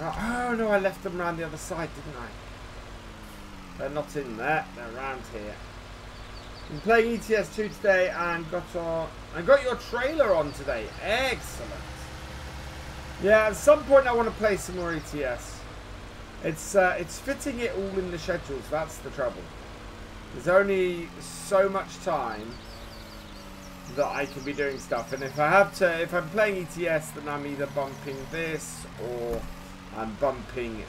Oh no, I left them around the other side, didn't I? They're not in there. They're around here. I'm playing ETS2 today and got your trailer on today. Excellent. Yeah, at some point I want to play some more ETS. It's fitting it all in the schedules. That's the trouble. There's only so much time that I can be doing stuff, and if I'm playing ETS, then I'm either bumping this or I'm bumping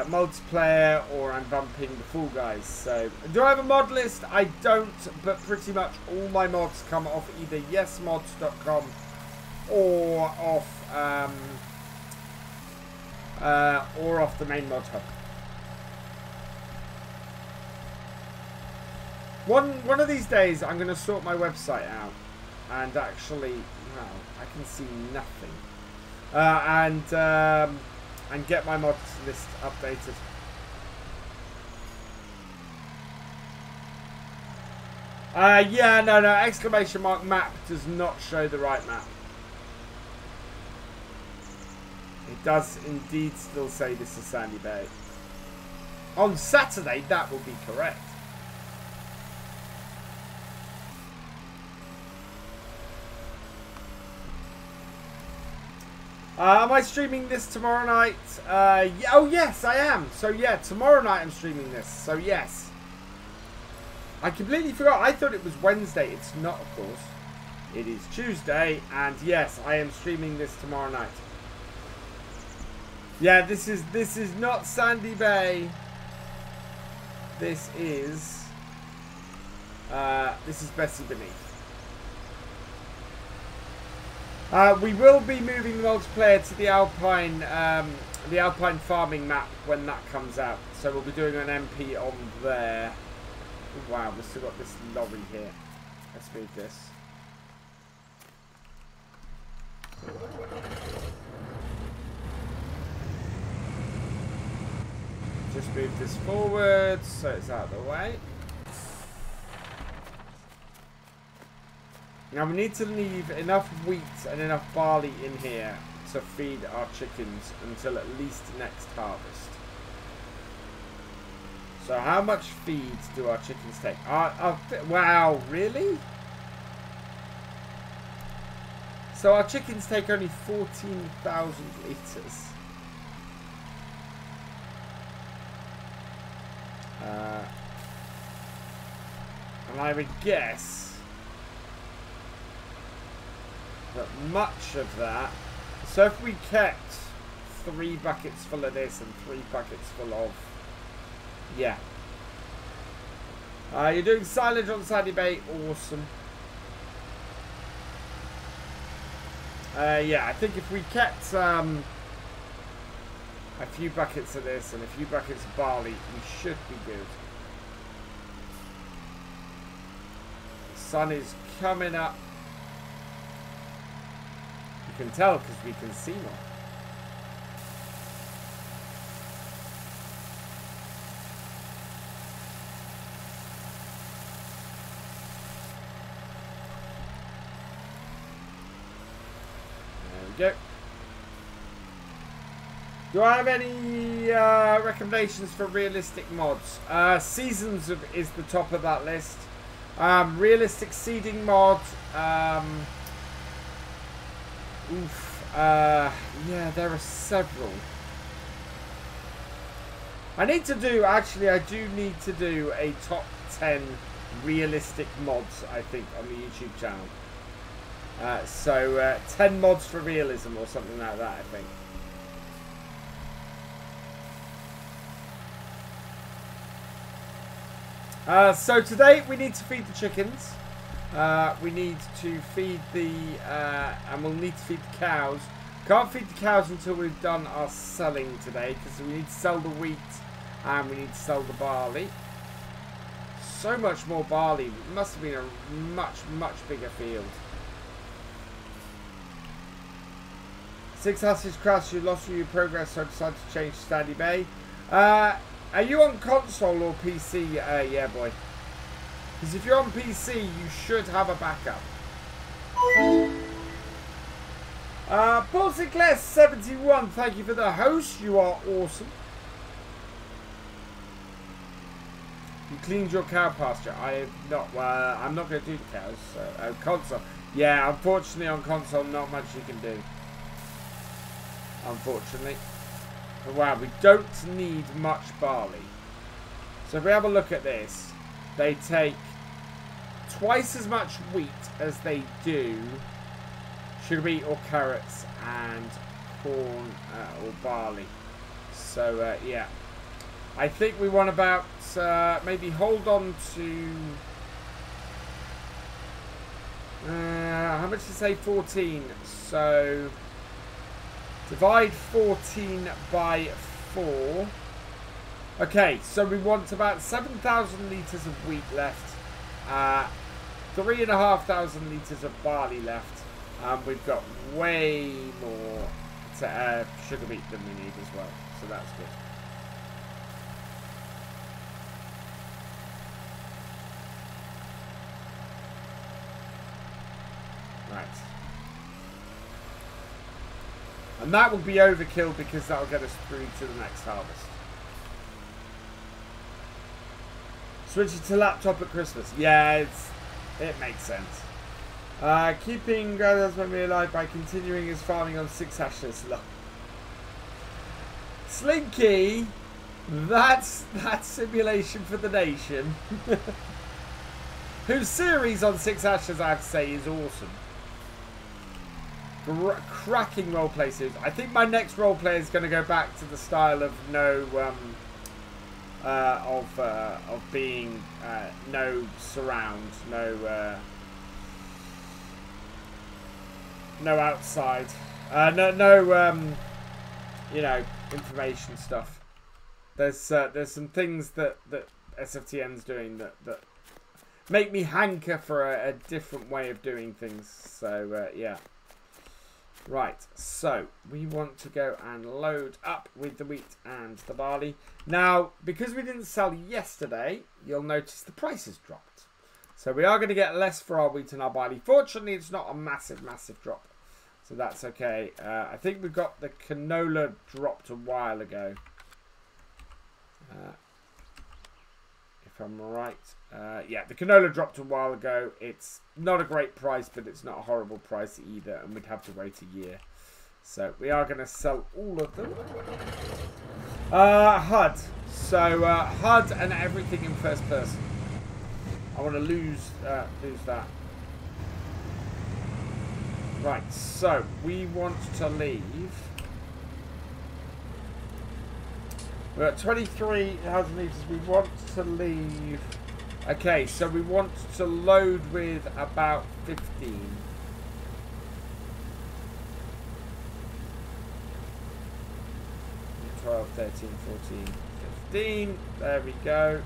multiplayer, or I'm bumping the Fall Guys. So, do I have a mod list? I don't, but pretty much all my mods come off either yesmods.com or off the main mod hub. One of these days, I'm going to sort my website out and actually, wow, I can see nothing. And get my mods list updated. Yeah, no, exclamation mark map does not show the right map. It does indeed still say this is Sandy Bay. On Saturday, that will be correct. Am I streaming this tomorrow night? Yeah, oh yes, I am. So yeah, tomorrow night I'm streaming this. So yes. I completely forgot. I thought it was Wednesday. It's not, of course. It is Tuesday, and yes, I am streaming this tomorrow night. Yeah, this is not Sandy Bay. This is Bessy Beneath. We will be moving the multiplayer to the Alpine farming map when that comes out. So we'll be doing an MP on there. Oh, wow, we've still got this lorry here. Let's move this. Just move this forward so it's out of the way. Now we need to leave enough wheat and enough barley in here to feed our chickens until at least next harvest. So how much feed do our chickens take? Wow, really? So our chickens take only 14,000 litres. And I would guess that much of that, so if we kept 3 buckets full of this and 3 buckets full of, yeah. You're doing silage on Sandy Bay, awesome. Yeah, I think if we kept a few buckets of this and a few buckets of barley, we should be good. The sun is coming up. You can tell because we can see more. There we go. Do I have any recommendations for realistic mods? Seasons is the top of that list. Realistic seeding mod. Yeah, there are several. I do need to do a top 10 realistic mods, I think, on the YouTube channel. So 10 mods for realism or something like that, I think. So today we need to feed the chickens. We need to feed the, and we'll need to feed the cows. Can't feed the cows until we've done our selling today, because we need to sell the wheat and we need to sell the barley. So much more barley. It must have been a much, much bigger field. 6 houses crashed, you lost all your progress, so I decided to change to Sandy Bay. Are you on console or PC? Yeah, boy. Because if you're on PC, you should have a backup. Paul Sinclair 71, thank you for the host. You are awesome. You cleaned your cow pasture. I have not. I'm not going to do the cows. So, console. Yeah, unfortunately on console, not much you can do. Unfortunately. But wow, we don't need much barley. So if we have a look at this, they take twice as much wheat as they do sugar beet or carrots and corn or barley. So yeah, I think we want about maybe hold on to how much to say 14. So divide 14 by 4. Okay, so we want about 7,000 litres of wheat left, 3,500 litres of barley left. We've got way more sugar beet than we need as well, so that's good. Right. And that will be overkill because that will get us through to the next harvest. Switching to laptop at Christmas. Yeah, it makes sense. Keeping Grandad's memory alive by continuing his farming on 6 hashes. Slinky, that's simulation for the nation. Whose series on 6 hashes, I have to say, is awesome. Cracking roleplay series. I think my next roleplay is going to go back to the style of of being no surround, no outside, you know, information stuff. There's some things that SFTN's doing that make me hanker for a different way of doing things. So yeah. Right, so we want to go and load up with the wheat and the barley. Now, because we didn't sell yesterday, you'll notice the prices dropped. So we are going to get less for our wheat and our barley. Fortunately, it's not a massive drop. So that's okay. I think we got the canola dropped a while ago. If I'm right. Yeah, the canola dropped a while ago. It's not a great price, but it's not a horrible price either, and we'd have to wait a year. So we are going to sell all of them. HUD. So HUD and everything in first person. I want to lose that. Right, so we want to leave. We're at 23,000 litres. We want to leave. Okay, so we want to load with about 15. $12, $13, $14, $15. There we go.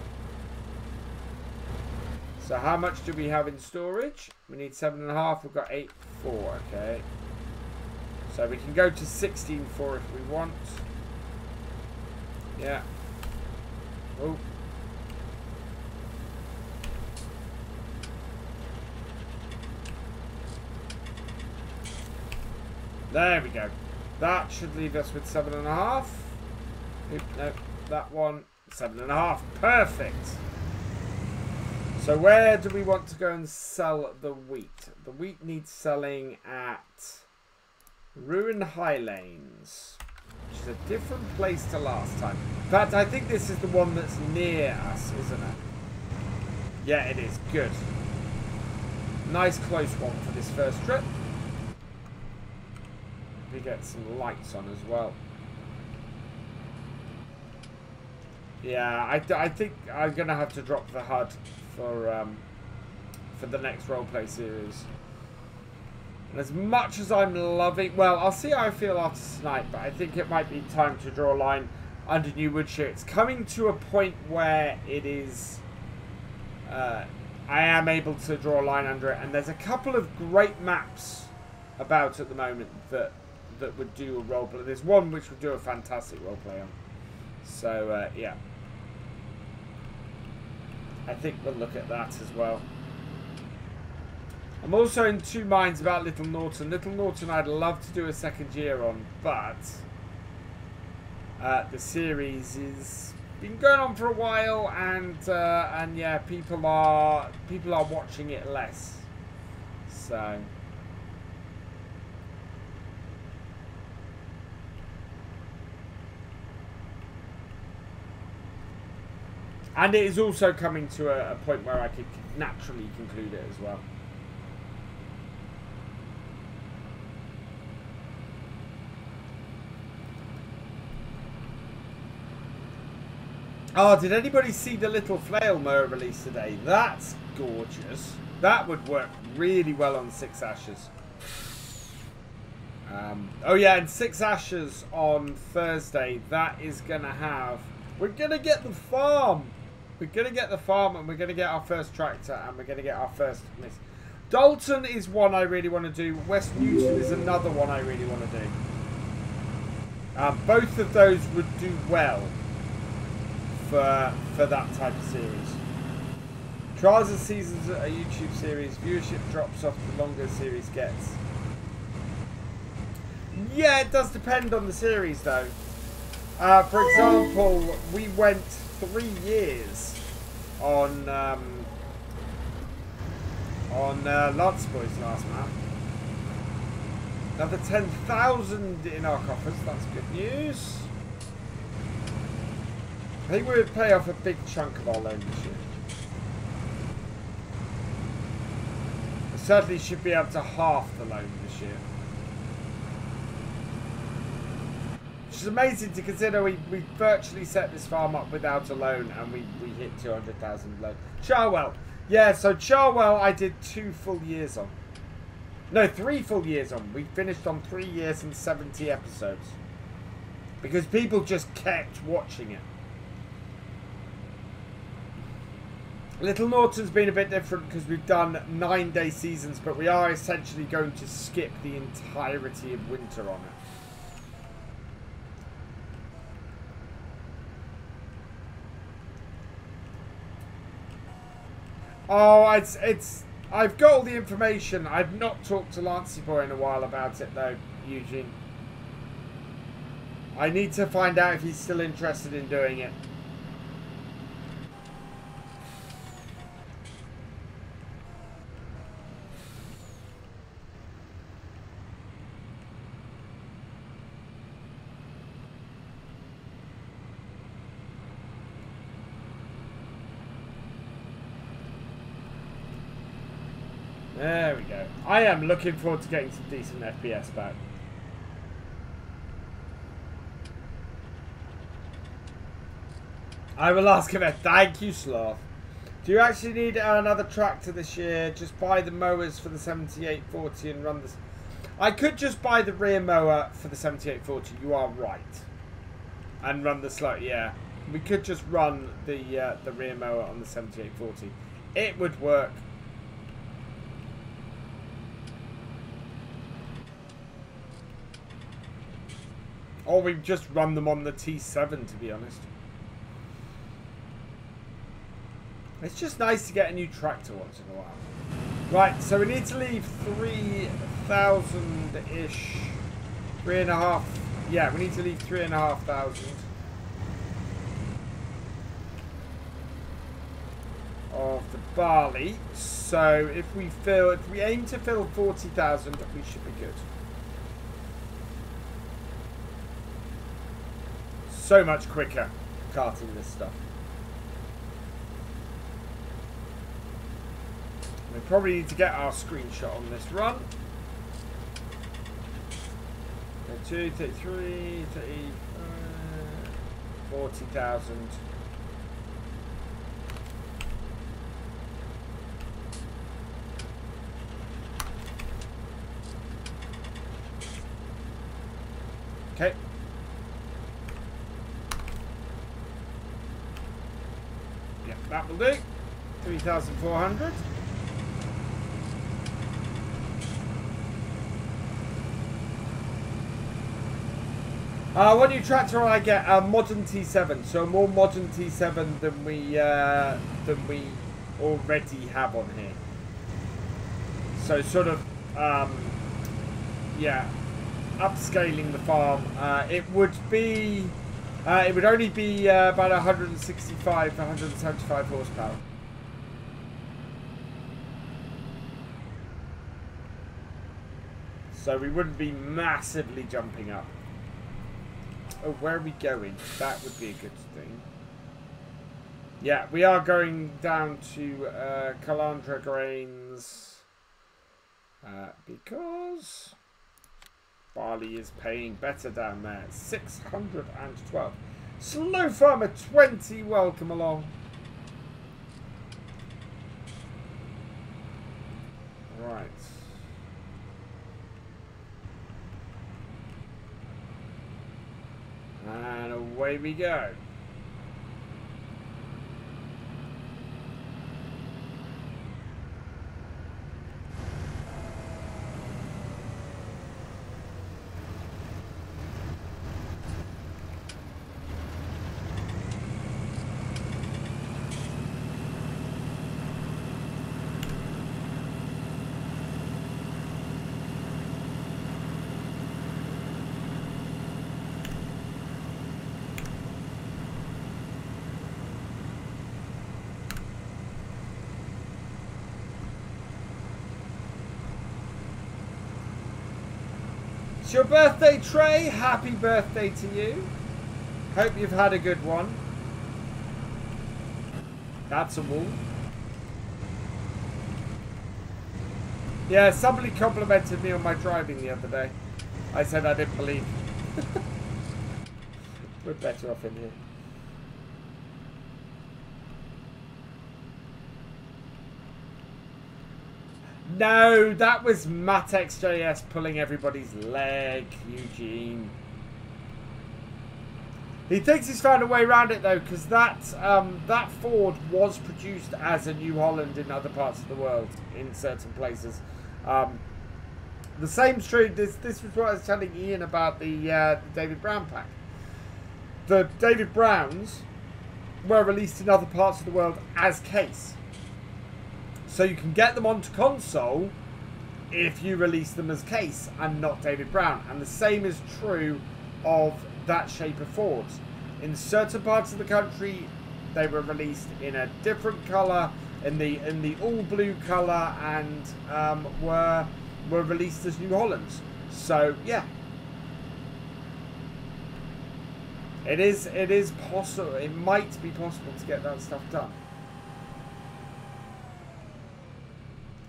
So how much do we have in storage? We need 7.5. We've got 8.4. Okay. So we can go to 16.4 if we want. Yeah. Oh. There we go. That should leave us with 7.5. Oop, no, that one 7.5. Perfect. So where do we want to go and sell the wheat? The wheat needs selling at Ruin Highlands, which is a different place to last time. In fact, I think this is the one that's near us, isn't it? Yeah, it is. Good. Nice close one for this first trip. We get some lights on as well. Yeah, I think I'm gonna have to drop the HUD for the next roleplay series. And as much as I'm loving, well, I'll see how I feel after tonight, but I think it might be time to draw a line under New Woodshire. It's coming to a point where it is, I am able to draw a line under it, and there's a couple of great maps about at the moment that would do a roleplay. There's one which would do a fantastic roleplay on. So, yeah. I think we'll look at that as well. I'm also in two minds about Little Norton. Little Norton I'd love to do a second year on, but the series is been going on for a while, and yeah, people are watching it less. So and it is also coming to a point where I could naturally conclude it as well. Oh, did anybody see the little flail mower release today? That's gorgeous. That would work really well on 6 ashes. Oh yeah, and 6 ashes on Thursday. That is going to have... We're going to get the farm. We're going to get the farm, and we're going to get our first tractor, and we're going to get our first miss. Dalton is one I really want to do. West Newton is another one I really want to do. Both of those would do well for that type of series. Trials and Seasons are a YouTube series. Viewership drops off the longer the series gets. Yeah, it does depend on the series though. For example, we went 3 years on Lance Boys last map. Another 10,000 in our coffers. That's good news. I think we would pay off a big chunk of our loan this year. We certainly should be able to half the loan this year. Which is amazing to consider we virtually set this farm up without a loan, and we hit 200,000 loan. Charwell. Yeah, so Charwell I did 2 full years on. No, 3 full years on. We finished on 3 years and 70 episodes. Because people just kept watching it. Little Norton's been a bit different because we've done 9-day seasons, but we are essentially going to skip the entirety of winter on it. Oh, it's I've got all the information. I've not talked to Lancey Boy in a while about it though, Eugene. I need to find out if he's still interested in doing it. There we go. I am looking forward to getting some decent FPS back. I will ask him. Thank you, Sloth. Do you actually need another tractor this year? Just buy the mowers for the 7840 and run this. I could just buy the rear mower for the 7840. You are right. And run the slow. Yeah, we could just run the rear mower on the 7840. It would work. Or we just run them on the T7, to be honest. It's just nice to get a new tractor once in a while. Right, so we need to leave 3,000-ish. 3.5. Yeah, we need to leave 3,500 of the barley. So if we aim to fill 40,000, we should be good. So much quicker carting this stuff. We probably need to get our screenshot on this run. 32, 33, 40,000. Okay. Yeah, that will do. 3,400. What new tractor will I get? A modern T7, so a more modern T7 than we already have on here. So sort of, yeah, upscaling the farm. It would only be about 165 to 175 horsepower. So we wouldn't be massively jumping up. Oh, where are we going? That would be a good thing. Yeah, we are going down to Calandra Grains because barley is paying better down there. 612. Slow Farmer 20, welcome along. Right. And away we go. It's your birthday, Trey. Happy birthday to you. Hope you've had a good one. That's a wall. Yeah, somebody complimented me on my driving the other day. I said I didn't believe. We're better off in here. No, that was MattXJS pulling everybody's leg, Eugene. He thinks he's found a way around it though, because that Ford was produced as a New Holland in other parts of the world, in certain places. The same's true. This was what I was telling Ian about the David Brown pack. The David Browns were released in other parts of the world as case. So you can get them onto console if you release them as case and not David Brown. And the same is true of that shape of Fords. In certain parts of the country, they were released in a different colour, in the all blue colour, and were released as New Hollands. So yeah, it is possible. It might be possible to get that stuff done.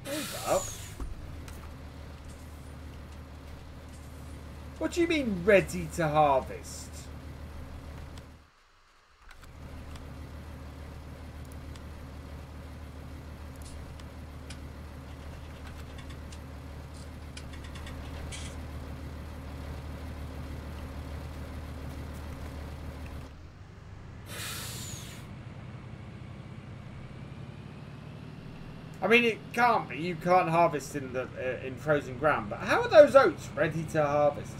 Hold up. What do you mean ready to harvest? I mean, it can't be. You can't harvest in the in frozen ground. But how are those oats ready to harvest?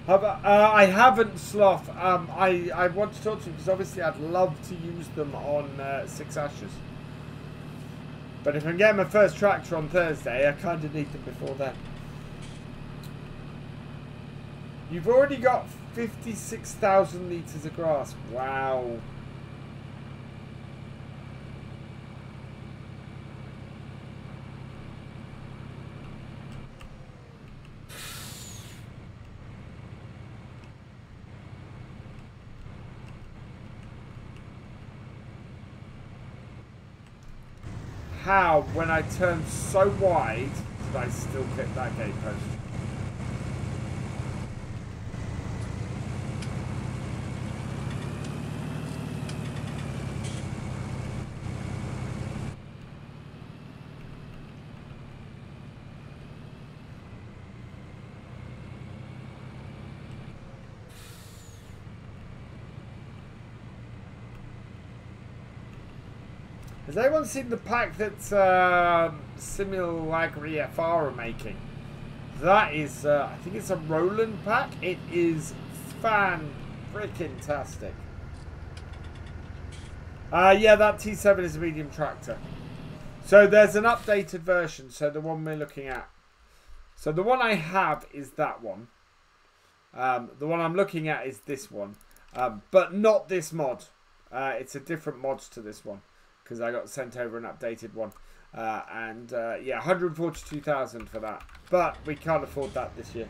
I haven't, Sloth. I want to talk to you because obviously I'd love to use them on 6 Ashes. But if I'm getting my first tractor on Thursday, I kind of need them before then. You've already got 56,000 litres of grass. Wow. How, when I turned so wide, did I still hit that gate post? Has anyone seen the pack that SimTheFarm are making? That is, I think it's a Roland pack. It is fan-freaking-tastic. Yeah, that T7 is a medium tractor. So there's an updated version. So the one we're looking at. So the one I have is that one. The one I'm looking at is this one. But not this mod. It's a different mod to this one. Because I got sent over an updated one. Yeah, 142,000 for that. But we can't afford that this year.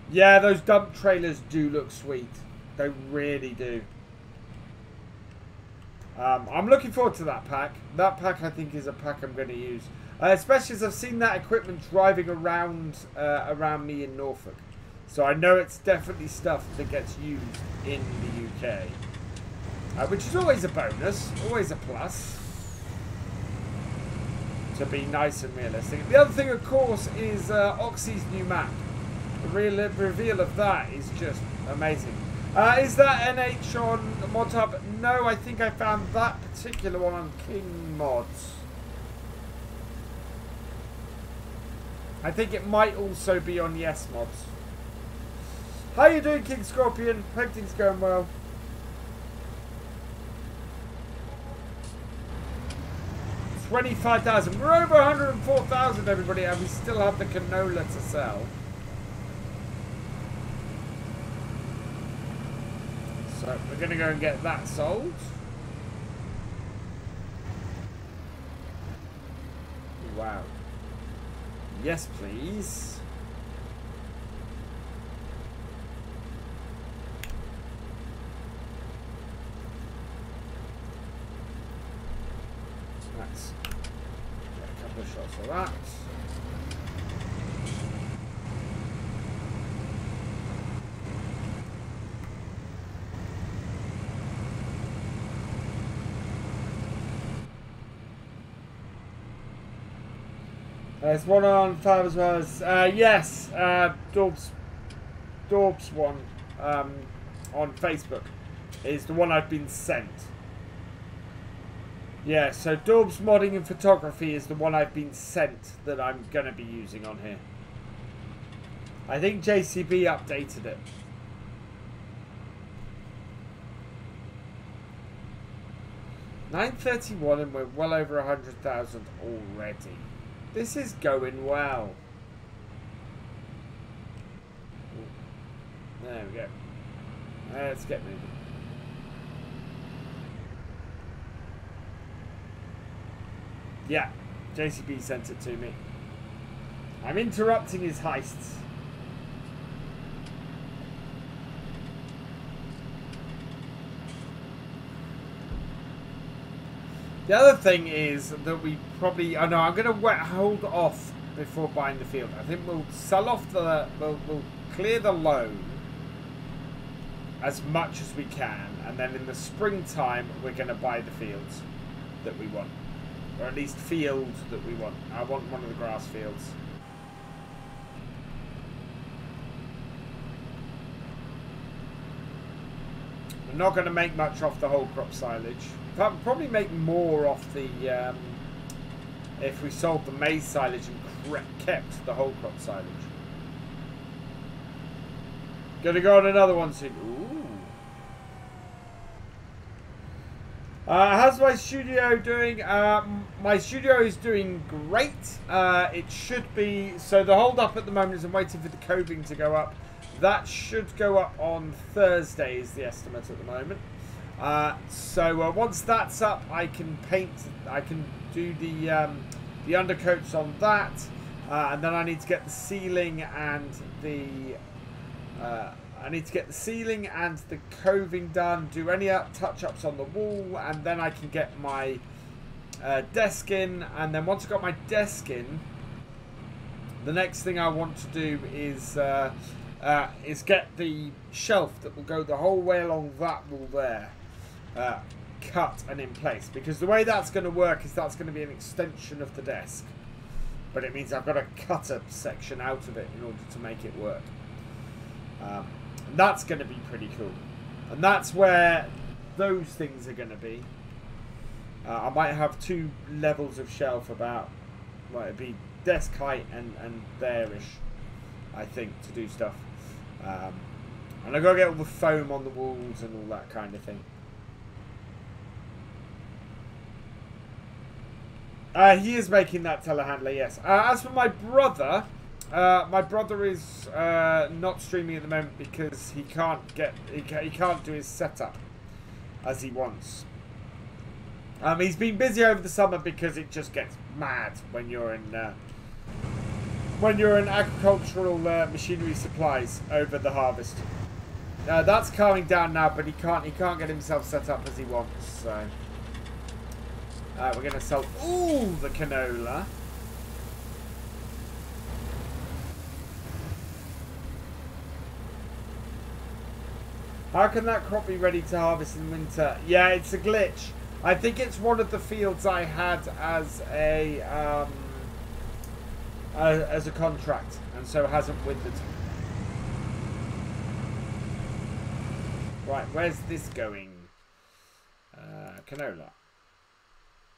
Yeah, those dump trailers do look sweet. They really do. I'm looking forward to that pack. That pack, I think, is a pack I'm going to use. Especially as I've seen that equipment driving around me in Norfolk. So I know it's definitely stuff that gets used in the UK. Which is always a bonus. Always a plus. To be nice and realistic. The other thing, of course, is Oxy's new map. The reveal of that is just amazing. Is that NH on Mod Hub? No, I think I found that particular one on King Mods. I think it might also be on Yes Mods. How you doing, King Scorpion? Hope things are going well. $25,000. We're over 104,000, everybody, and we still have the canola to sell. So we're going to go and get that sold. Wow. Yes, please. Let's get a couple of shots of that. There's one on Fab as well as yes, Dorbs one on Facebook is the one I've been sent. Yeah, so Dorbs Modding and Photography is the one I've been sent that I'm gonna be using on here. I think JCB updated it. $931 and we're well over 100,000 already. This is going well. There we go. Let's get moving. Yeah, JCB sent it to me. I'm interrupting his heists. The other thing is that we probably... Oh no, I'm going to hold off before buying the field. I think we'll sell off the... We'll clear the loan as much as we can. And then in the springtime, we're going to buy the fields that we want. Or at least fields that we want. I want one of the grass fields. We're not going to make much off the whole crop silage. We'll probably make more off the, if we sold the maize silage and kept the whole crop silage. Gonna go on another one soon. Ooh. How's my studio doing? My studio is doing great. It should be, so the hold up at the moment is I'm waiting for the coving to go up. That should go up on Thursday is the estimate at the moment. So once that's up, I can paint. I can do the undercoats on that, and then I need to get the ceiling and the coving done. Do any touch-ups on the wall, and then I can get my desk in. And then once I've got my desk in, the next thing I want to do is get the shelf that will go the whole way along that wall there. Cut and in place, because the way that's going to work is that's going to be an extension of the desk, but it means I've got to cut a section out of it in order to make it work. And that's going to be pretty cool, and that's where those things are going to be. I might have 2 levels of shelf about, well, it'd be desk height and there-ish, I think, to do stuff. And I've got to get all the foam on the walls and all that kind of thing. He is making that telehandler, yes. As for my brother is not streaming at the moment because he can't do his setup as he wants. He's been busy over the summer because it just gets mad when you're in agricultural machinery supplies over the harvest. That's calming down now, but he can't get himself set up as he wants. So we're going to sell all the canola. How can that crop be ready to harvest in winter? Yeah, it's a glitch. I think it's one of the fields I had as a contract, and so hasn't withered. Right, where's this going? Canola.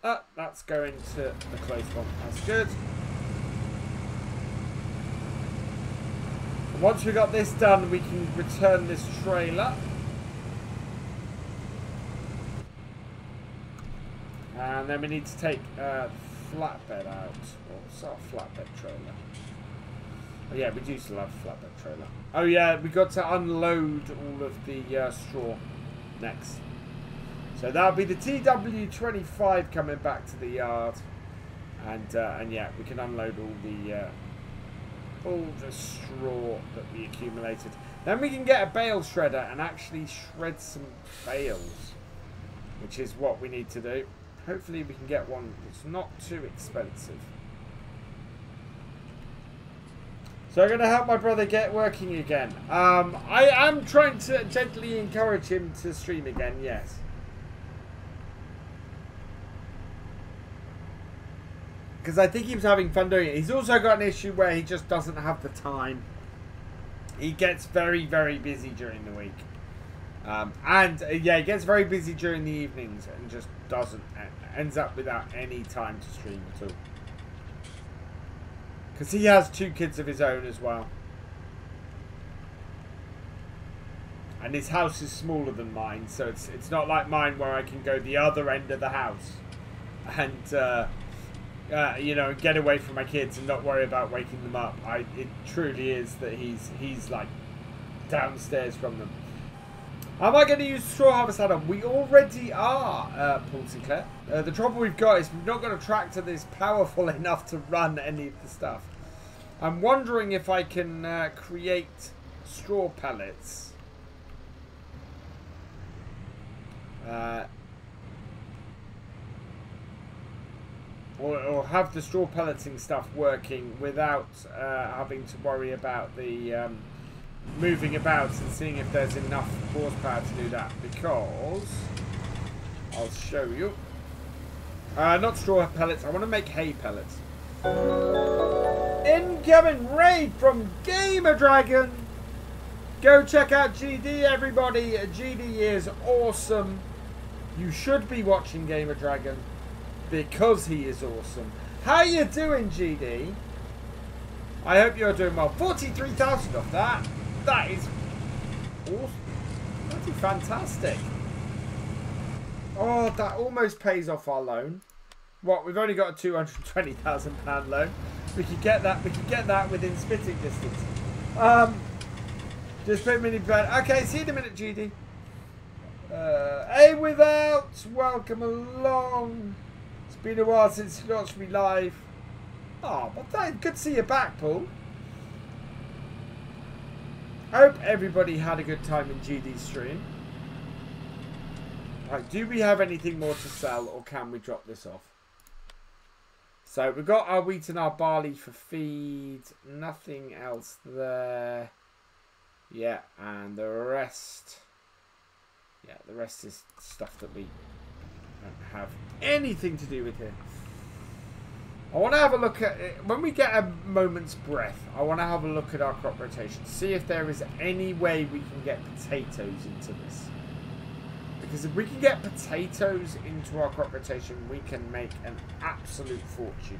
That's going to the close one. That's good. Once we got this done, we can return this trailer. And then we need to take flatbed out. Or sort of flatbed trailer. Oh yeah, we do still have a flatbed trailer. Oh yeah, we got to unload all of the straw next. So that'll be the TW25 coming back to the yard. And yeah, we can unload all the straw that we accumulated. Then we can get a bale shredder and actually shred some bales, which is what we need to do. Hopefully we can get one that's not too expensive. So I'm going to help my brother get working again. I am trying to gently encourage him to stream again, yes. Because I think he was having fun doing it. He's also got an issue where he just doesn't have the time. He gets very, very busy during the week. Yeah, he gets very busy during the evenings and just ends up without any time to stream at all. Because he has 2 kids of his own as well. And his house is smaller than mine, so it's not like mine where I can go the other end of the house and you know, get away from my kids and not worry about waking them up. It truly is that he's like downstairs from them. Am I going to use straw harvest ladder? We already are, Paul Sinclair. The trouble we've got is we've not got a tractor that's powerful enough to run any of the stuff. I'm wondering if I can create straw pellets. Or have the straw pelleting stuff working without having to worry about the moving about and seeing if there's enough horsepower to do that, because I'll show you. Not straw pellets, I want to make hay pellets. Incoming raid from Gamer Dragon. Go check out GD, everybody. GD is awesome. You should be watching Gamer Dragon because he is awesome. How you doing, GD? I hope you're doing well. 43,000 off that. That is awesome. That's fantastic. Oh, that almost pays off our loan. What? We've only got a £220,000 loan. We could get that. We could get that within spitting distance. Just put mini bed. Okay, see you in a minute, GD. Hey, without. Welcome along. It's been a while since you watched me live. Oh, but good to see you back, Paul. Hope everybody had a good time in GD's stream. Right, do we have anything more to sell, or can we drop this off? So we've got our wheat and our barley for feed. Nothing else there. Yeah, and the rest. Yeah, the rest is stuff that we don't have anything to do with here. I want to have a look at it. When we get a moment's breath, I want to have a look at our crop rotation. See if there is any way we can get potatoes into this. Because if we can get potatoes into our crop rotation, we can make an absolute fortune.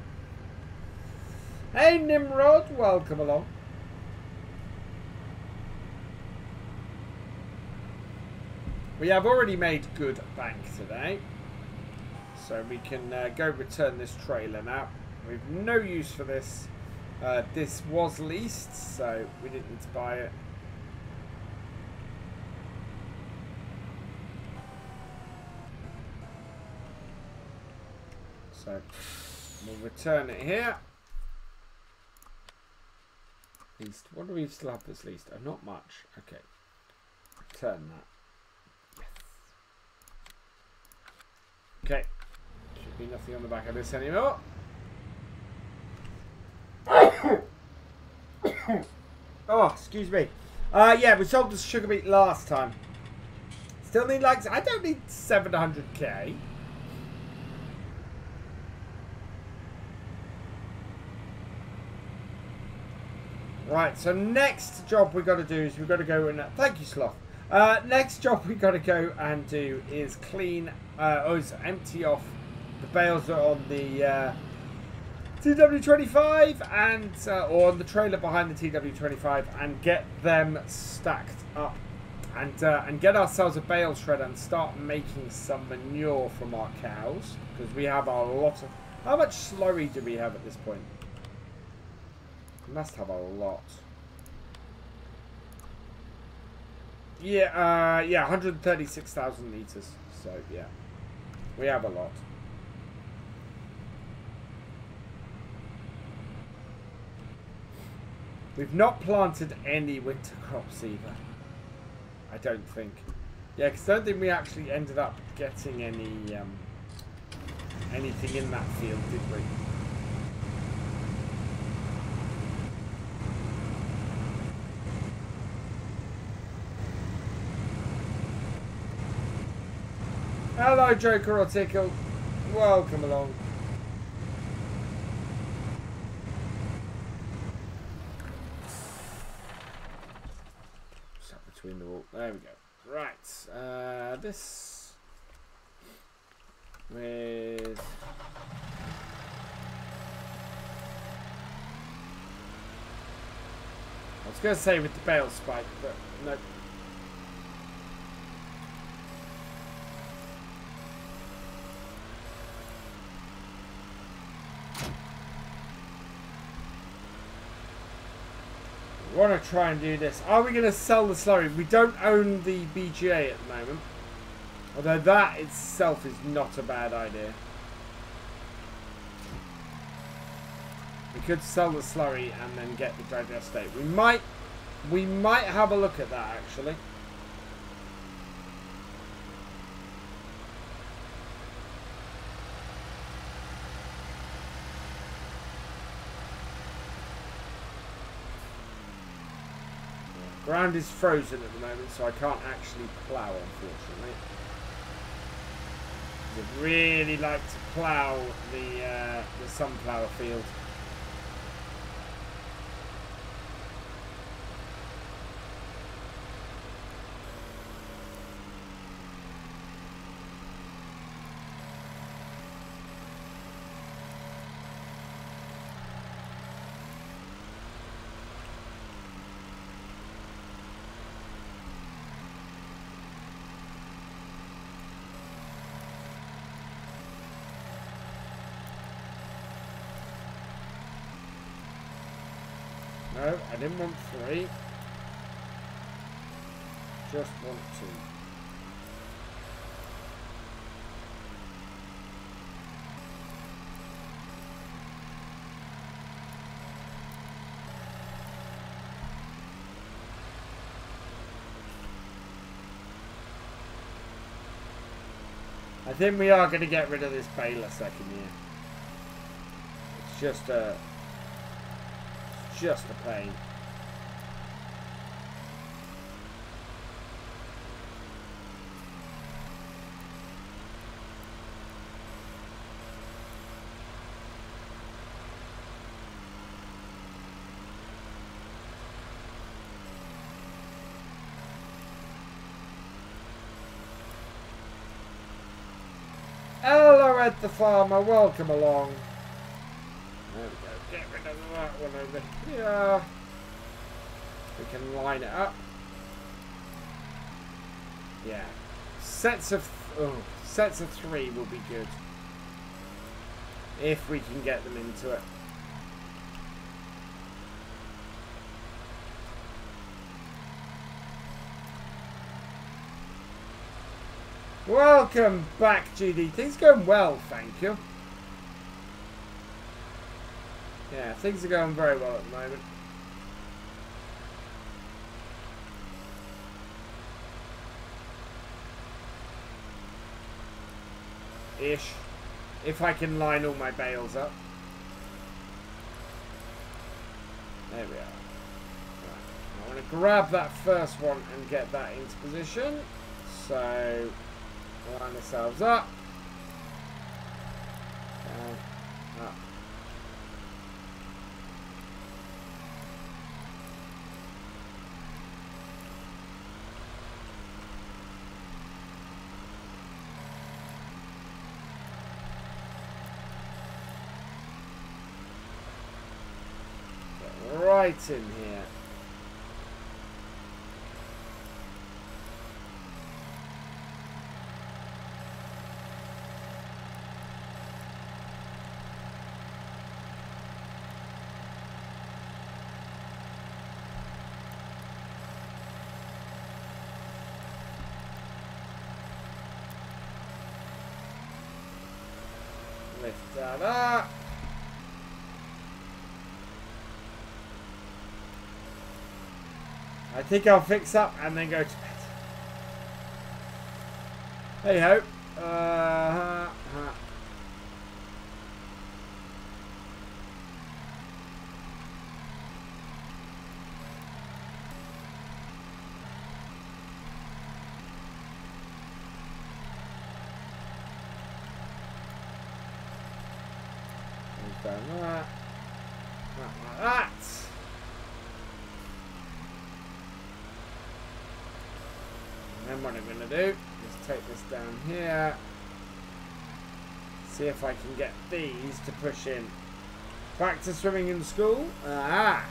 Hey Nimrod, welcome along. We have already made good bank today. So we can go return this trailer now. We've no use for this. This was leased, so we didn't need to buy it. So we'll return it here. Leased. What do we still have this leased? Oh, not much. Okay. Return that. Okay. Should be nothing on the back of this anymore. Oh, excuse me. Yeah, we sold the sugar beet last time. Still need like, I don't need 700k. Right, so next job we got to do is we've got to go and thank you, Sloth. Next job we got to go and do is clean, empty off the bales that are on the TW25 and or on the trailer behind the TW25 and get them stacked up and get ourselves a bale shredder and start making some manure from our cows because we have a lot of. How much slurry do we have at this point? We must have a lot. Yeah, yeah, 136,000 litres. So, yeah. We have a lot. We've not planted any winter crops either. I don't think. Yeah, because I don't think we actually ended up getting any anything in that field, did we? Hello, Joker or Tickle. Welcome along. Sat between the wall. There we go. Right. This with. I was going to say with the bale spike, but no. We want to try and do this. Are we going to sell the slurry? We don't own the BGA at the moment. Although that itself is not a bad idea. We could sell the slurry and then get the digestate. We might have a look at that actually. Ground is frozen at the moment, so I can't actually plough, unfortunately. I'd really like to plough the sunflower field. No, I didn't want 3. Just want 2. I think we are going to get rid of this baler second year. It's just a pain. Hello, Ed the Farmer, welcome along. There we go. Get rid of that one over here. We can line it up. Yeah. Sets of 3 will be good. If we can get them into it. Welcome back, GD. Things going well, thank you. Yeah, things are going very well at the moment. Ish. If I can line all my bales up. There we are. Right. I want to grab that first one and get that into position. So, line ourselves up. Down, up. Right in here. Lift that up. I think I'll fix up and then go to bed. Hey ho. We've done that. Not like that. And what I'm going to do is take this down here. See if I can get these to push in. Back to swimming in school. Ah.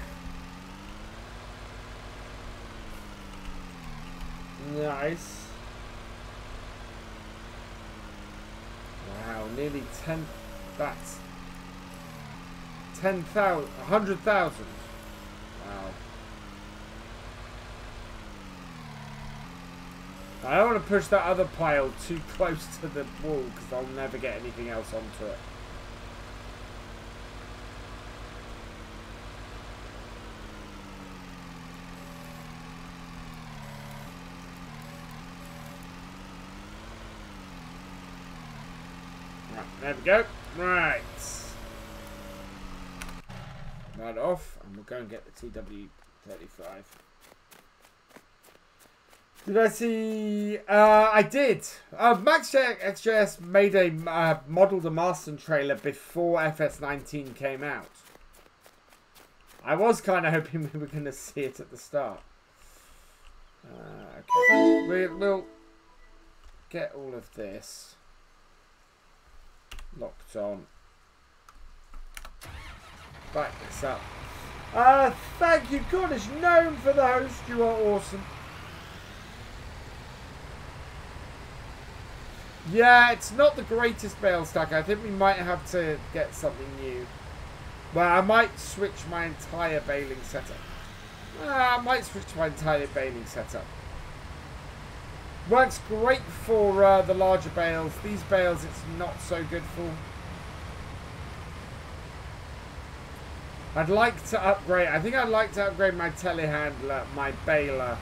Nice. Wow, nearly 10. That's 10,000, 100,000. Wow. I don't want to push that other pile too close to the wall because I'll never get anything else onto it. Right, there we go. Right. That off, and we'll go and get the TW35. Did I see? I did. MaxXJS made a modeled a Marston trailer before FS19 came out. I was kind of hoping we were going to see it at the start. Okay, we'll get all of this locked on. Back this up. Thank you, Cornish Gnome, for the host. You are awesome. Yeah, it's not the greatest bale stack. I think we might have to get something new. Well, I might switch my entire baling setup. I might switch my entire baling setup. Works great for the larger bales. These bales, it's not so good for. I'd like to upgrade. I think I'd like to upgrade my telehandler, my baler,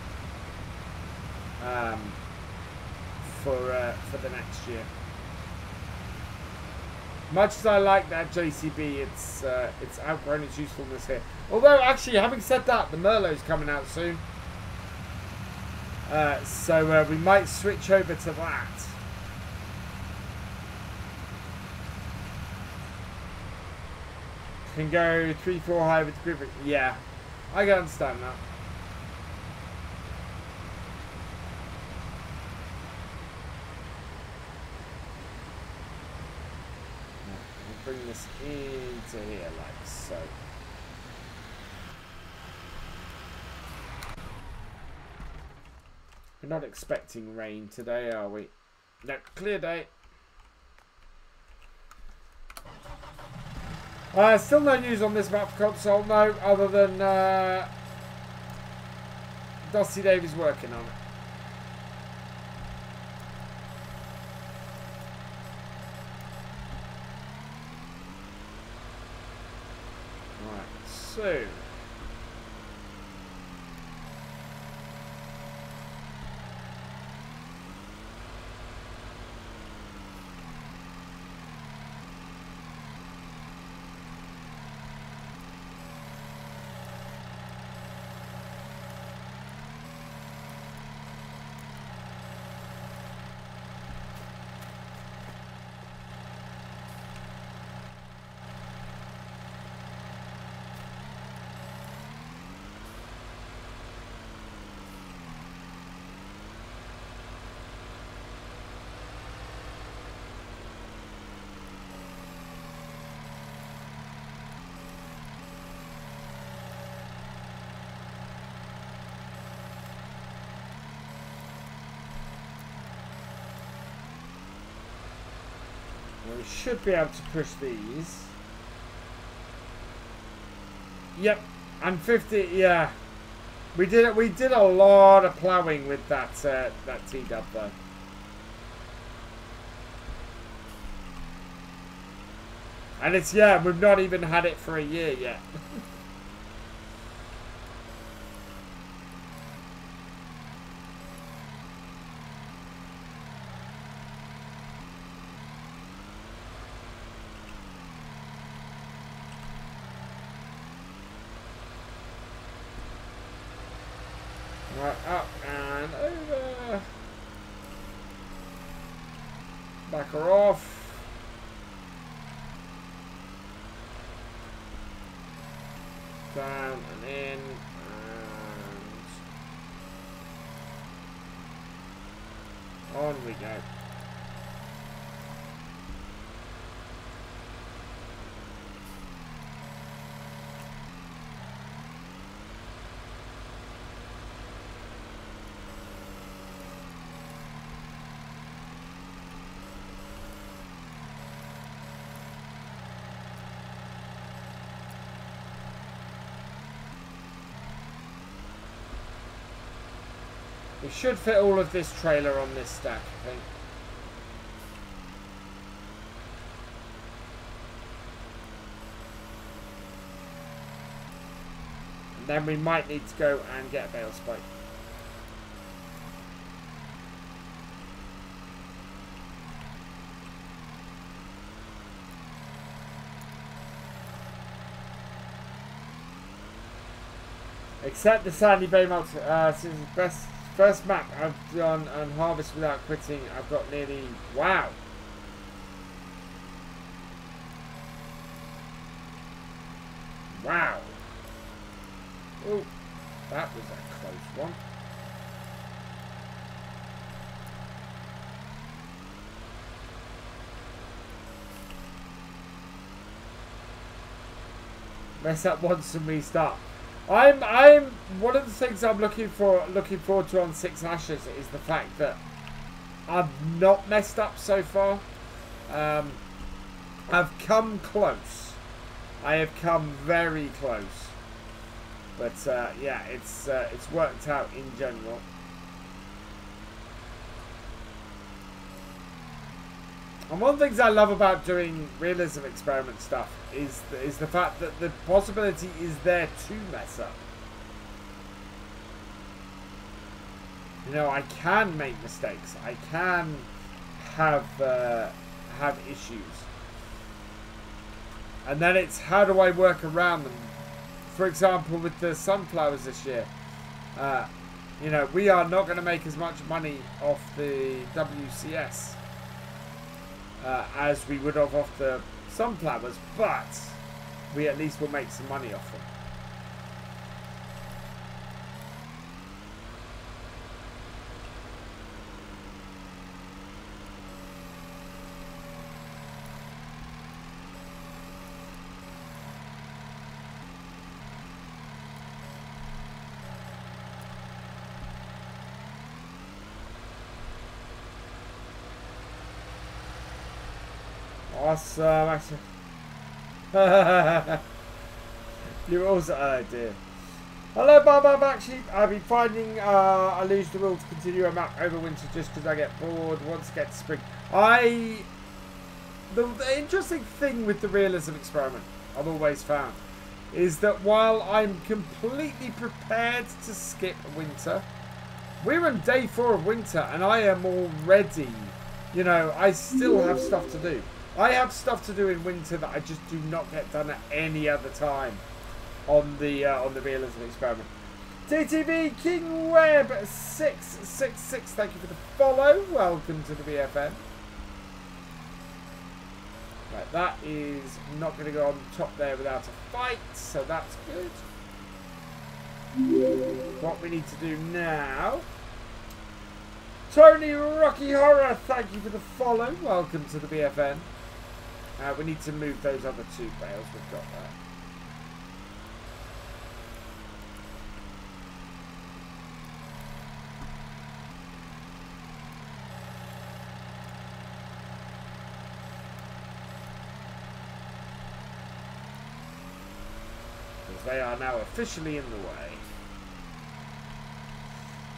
for the next year. Much as I like that JCB, it's outgrown its usefulness here. Although, actually, having said that, the Merlot's coming out soon, so we might switch over to that. Can go 3-4 high with grip. Yeah, I can understand that. Bring this into here like so. We're not expecting rain today, are we? No, clear day. Still no news on this map console, no, other than Dusty Davies working on it. Right, so we should be able to push these. Yep, and 50. Yeah, we did it. We did a lot of ploughing with that T-dub though. And it's, yeah, we've not even had it for a year yet. Right, up and over. Back her off. Down and in, and on we go. We should fit all of this trailer on this stack, I think. And then we might need to go and get a bale spike. Except the Sandy Bay Malt, since the first map I've done and harvest without quitting, I've got nearly, wow. Wow. Oh, that was a close one. Mess up once and restart. I'm one of the things I'm looking forward to on Six Ashes is the fact that I've not messed up so far. I've come close. I have come very close. But yeah, it's worked out in general. And one of the things I love about doing realism experiment stuff is the fact that the possibility is there to mess up. You know, I can make mistakes. I can have issues. And then it's how do I work around them. For example, with the sunflowers this year, you know, we are not going to make as much money off the WCS as we would have off the sunflowers, but we at least will make some money off them. Awesome, actually. You're also, oh dear. Hello, Bob. Actually, I've been finding I lose the will to continue a map over winter just because I get bored once it gets spring. The interesting thing with the realism experiment I've always found is that while I'm completely prepared to skip winter, we're on day 4 of winter and I am already, you know, I still have stuff to do. I have stuff to do in winter that I just do not get done at any other time on the realism experiment. TTV King Web 666, thank you for the follow. Welcome to the BFN. Right, that is not going to go on top there without a fight, so that's good. What we need to do now... Tony Rocky Horror, thank you for the follow. Welcome to the BFN. We need to move those other 2 bales we've got there. They are now officially in the way.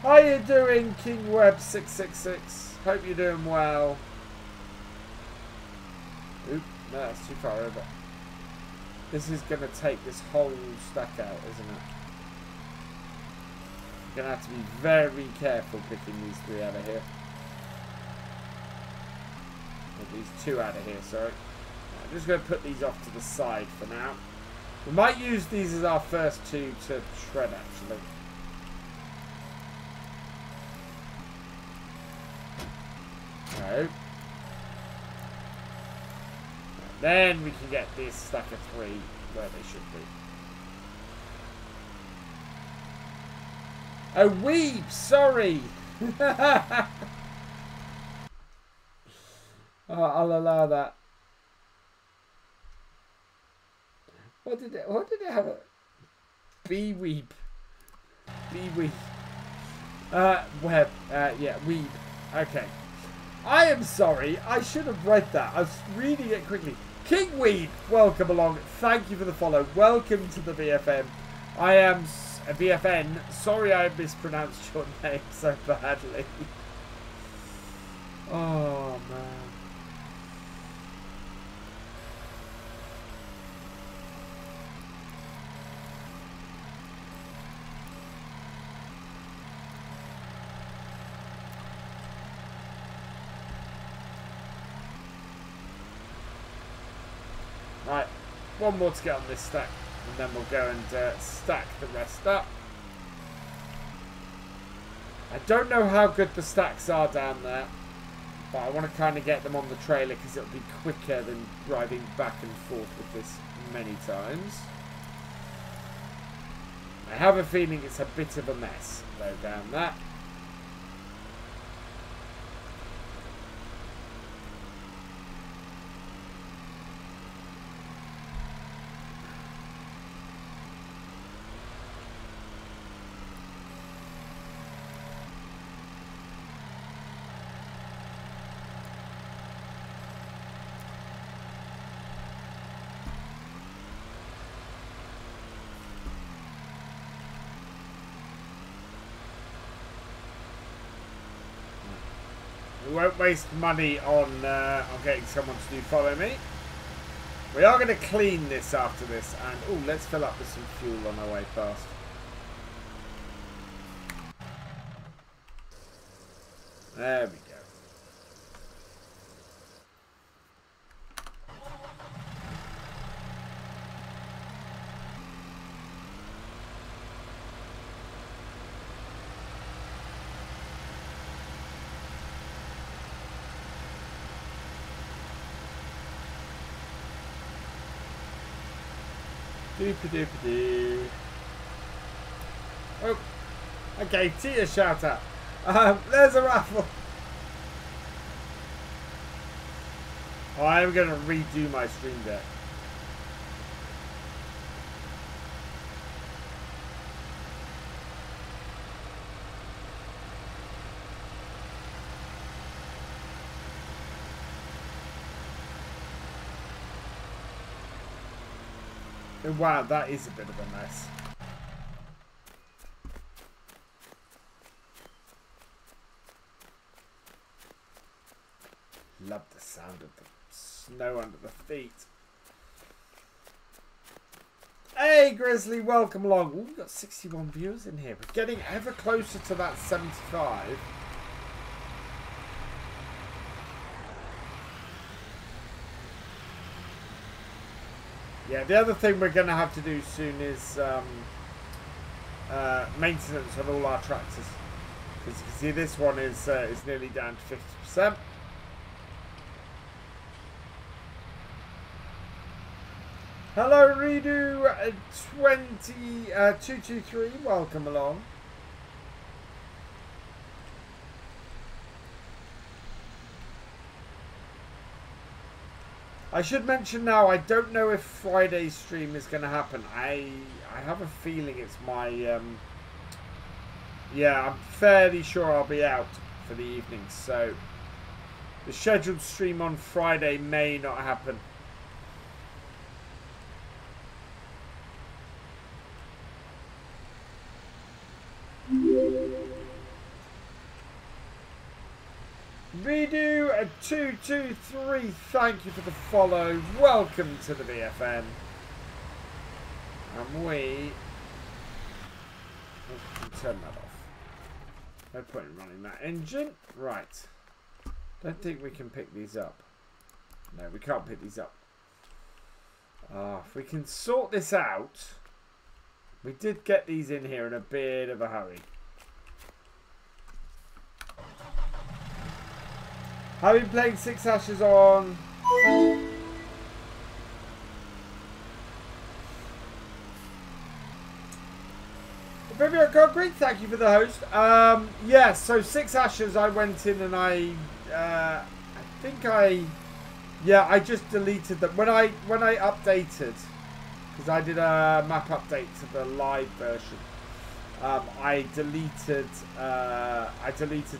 How you doing, King Web 666? Hope you're doing well. Oop, no, that's too far over. This is going to take this whole stack out, isn't it? You're going to have to be very careful picking these 3 out of here. Or these 2 out of here, sorry. I'm just going to put these off to the side for now. We might use these as our first 2 to shred, actually. No. Then we can get this stack of 3 where they should be. Oh, weeb! Sorry! Oh, I'll allow that. What did it have? Bee weep. Bee weep. Web. Yeah, weeb. Okay. I am sorry. I should have read that. I was reading it quickly. King Weed, welcome along. Thank you for the follow. Welcome to the BFM. I am a BFN. Sorry I mispronounced your name so badly. Oh, man. Right, one more to get on this stack, and then we'll go and stack the rest up. I don't know how good the stacks are down there, but I want to kind of get them on the trailer because it'll be quicker than driving back and forth with this many times. I have a feeling it's a bit of a mess, though, down there. We won't waste money on getting someone to do follow me. We are going to clean this after this, and oh, let's fill up with some fuel on our way past. There we go. Doop-a-doop-a-doo. Oh, I gave T a shout out. There's a raffle. Oh, I am going to redo my stream deck. Wow, that is a bit of a mess. Love the sound of the snow under the feet. Hey Grizzly, welcome along. Ooh, we've got 61 viewers in here. We're getting ever closer to that 75. Yeah, the other thing we're going to have to do soon is maintenance on all our tractors. Because you can see this one is nearly down to 50%. Hello Redo 223, welcome along. I should mention now, I don't know if Friday's stream is going to happen. I have a feeling it's my yeah, I'm fairly sure I'll be out for the evening, so the scheduled stream on Friday may not happen. Redo 223, thank you for the follow. Welcome to the VFN. And we can turn that off. No point in running that engine. Right. Don't think we can pick these up. No, we can't pick these up. If we can sort this out. We did get these in here in a bit of a hurry. I've been playing 6 Ashes on... February Concrete, thank you for the host. Yeah, so 6 Ashes I went in and I just deleted them. When I updated, because I did a map update to the live version, I deleted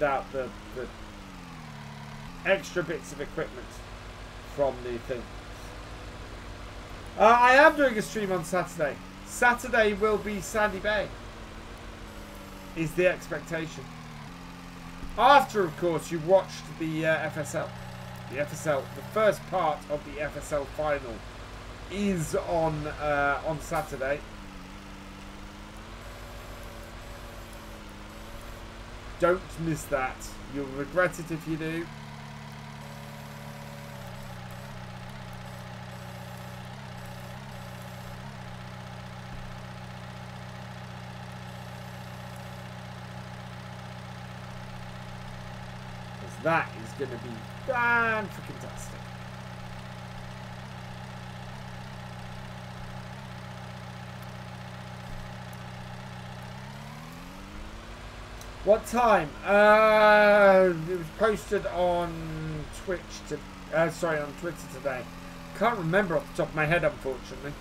out the extra bits of equipment from the thing. I am doing a stream on Saturday. Saturday will be Sandy Bay, is the expectation. After, of course, you watched the FSL. The FSL, the first part of the FSL final is on Saturday. Don't miss that. You'll regret it if you do. That is going to be fan-freaking-tastic. What time? It was posted on Twitch on Twitter today. Can't remember off the top of my head, unfortunately.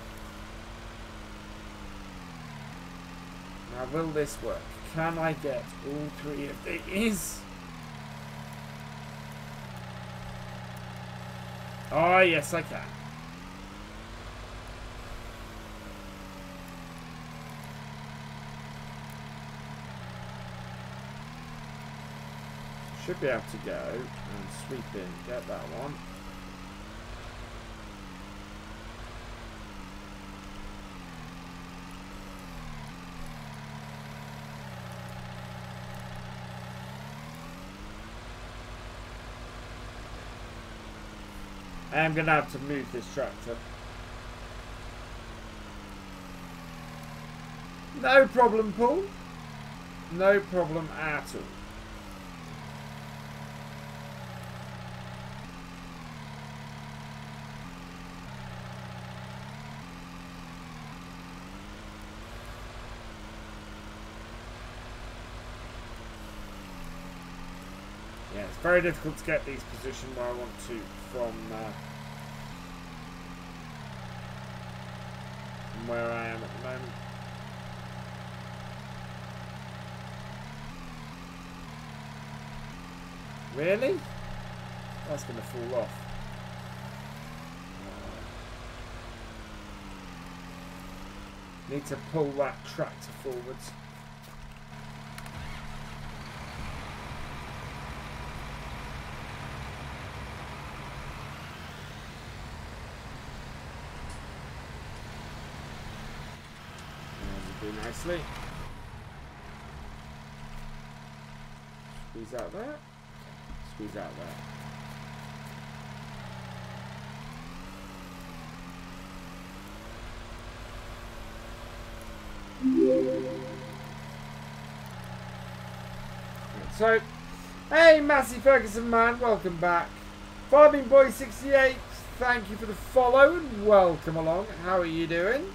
Now, will this work? Can I get all 3 of these? Oh, yes, I can. Should be able to go and sweep in, get that one. I'm going to have to move this tractor. No problem, Paul. No problem at all. Yeah, it's very difficult to get these positioned where I want to from where I am at the moment. Really? That's going to fall off. Need to pull that tractor forwards. Do nicely. Squeeze out there. Squeeze out there. So, hey Massey Ferguson man, welcome back. Farming Boy 68, thank you for the follow and welcome along. How are you doing?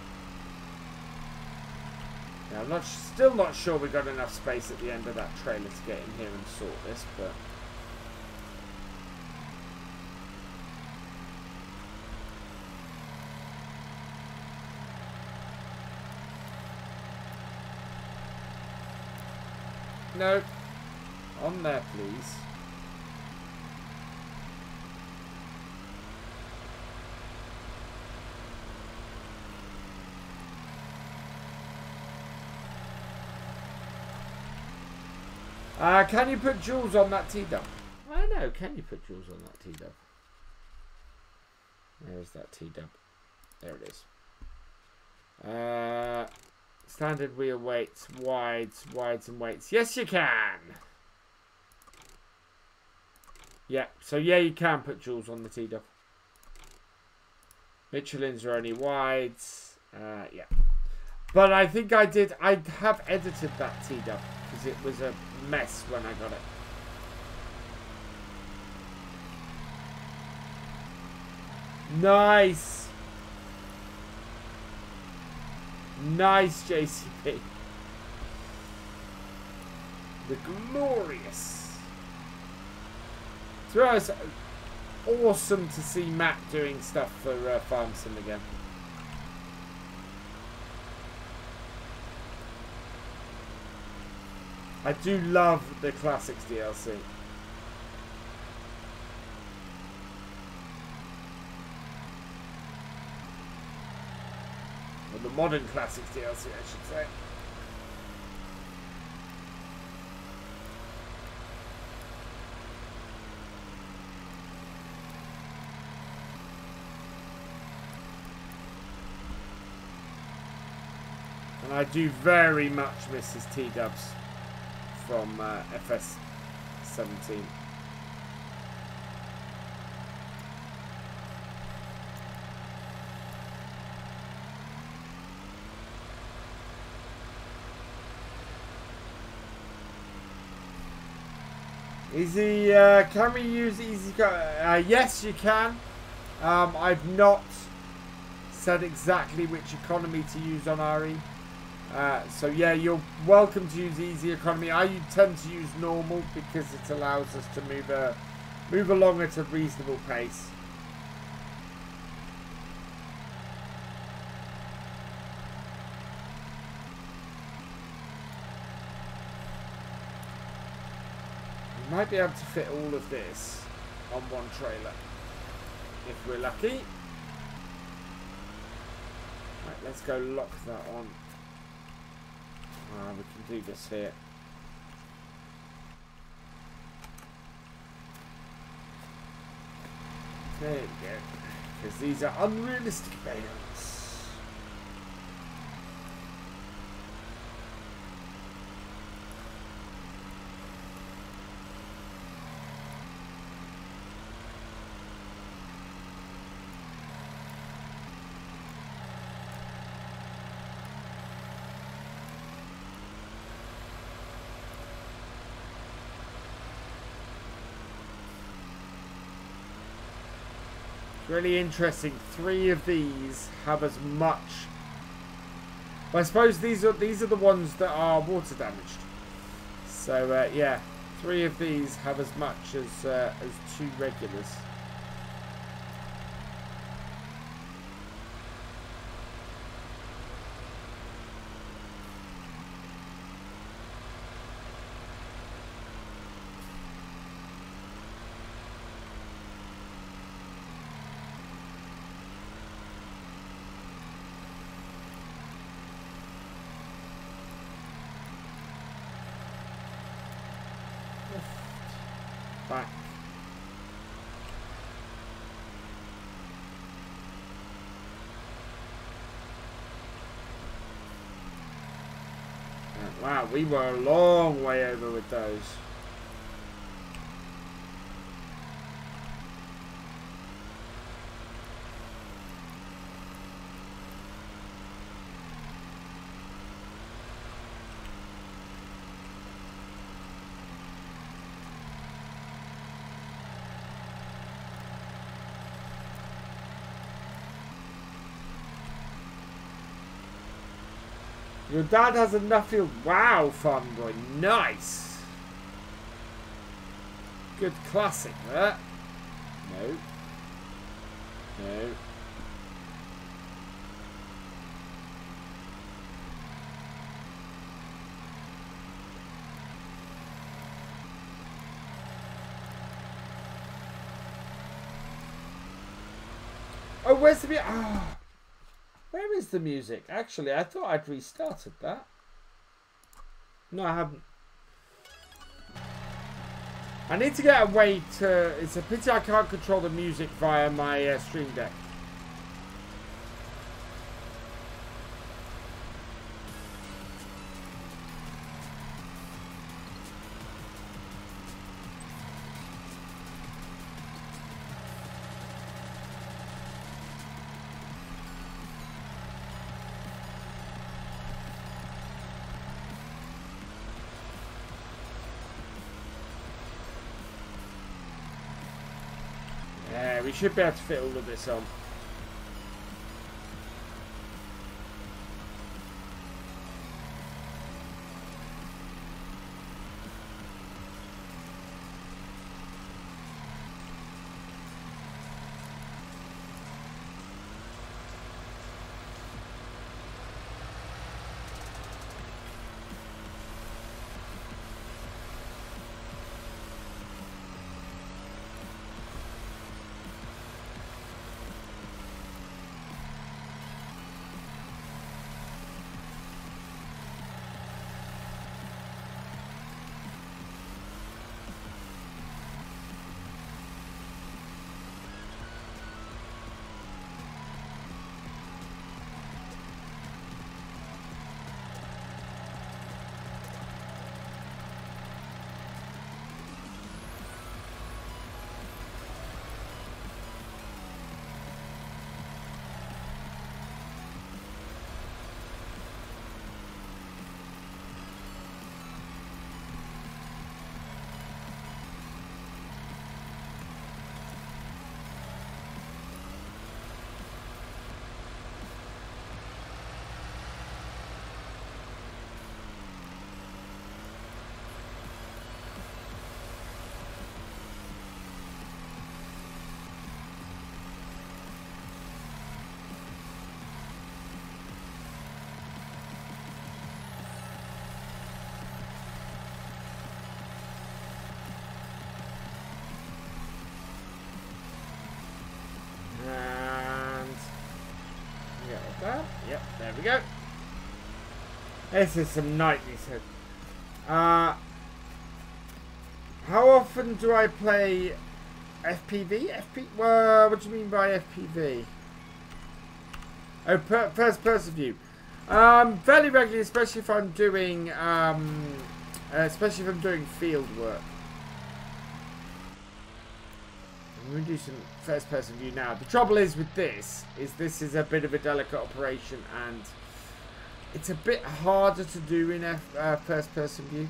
Now, I'm still not sure we've got enough space at the end of that trailer to get in here and sort this, but no. On there, please. Can you put jewels on that T-dub? I don't know. Can you put jewels on that T-dub? There's that T-dub. There it is. Standard wheel weights, wides and weights. Yes, you can. Yeah, so yeah, you can put jewels on the T-dub. Michelin's are only wides. Yeah. But I think I have edited that T-dub because it was a mess when I got it. Nice. Nice, JCP. The glorious. So it was awesome to see Matt doing stuff for Farm Sim again. I do love the Classics DLC. Or the Modern Classics DLC, I should say. And I do very much miss his T-dubs from FS19. Easy, can we use easy? Yes, you can. I've not said exactly which economy to use on RE. So yeah, you're welcome to use easy economy. I tend to use normal because it allows us to move along at a reasonable pace. We might be able to fit all of this on one trailer if we're lucky. Right, let's go lock that on. We can do this here. There we go. Because these are unrealistic bales. Really interesting. 3 of these have as much. Well, I suppose these are the ones that are water damaged. So yeah, 3 of these have as much as 2 regulars. back. Wow, we were a long way over with those. Your dad has a Nuffield. Wow, Farmingirl. Nice. Good classic, that. No. No. Oh, where's the music? Oh. Where is the music? Actually, I thought I'd restarted that. No, I haven't. I need to get a way to... It's a pity I can't control the music via my Stream Deck. We should be able to fit all of this on. Yep, there we go. This is some nightly. How often do I play FPV? What do you mean by FPV? Oh, first person view. Fairly regularly, especially if I'm doing field work. I'm going to do some first person view now. The trouble is with this is a bit of a delicate operation, and it's a bit harder to do in first person view.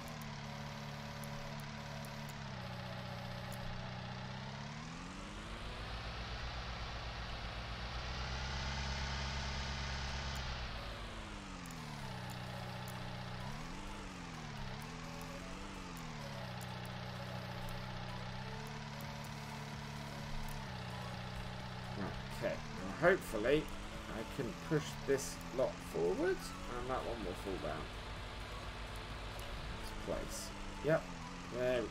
Hopefully, I can push this lot forward, and that one will fall down. Into place. Yep. There we go.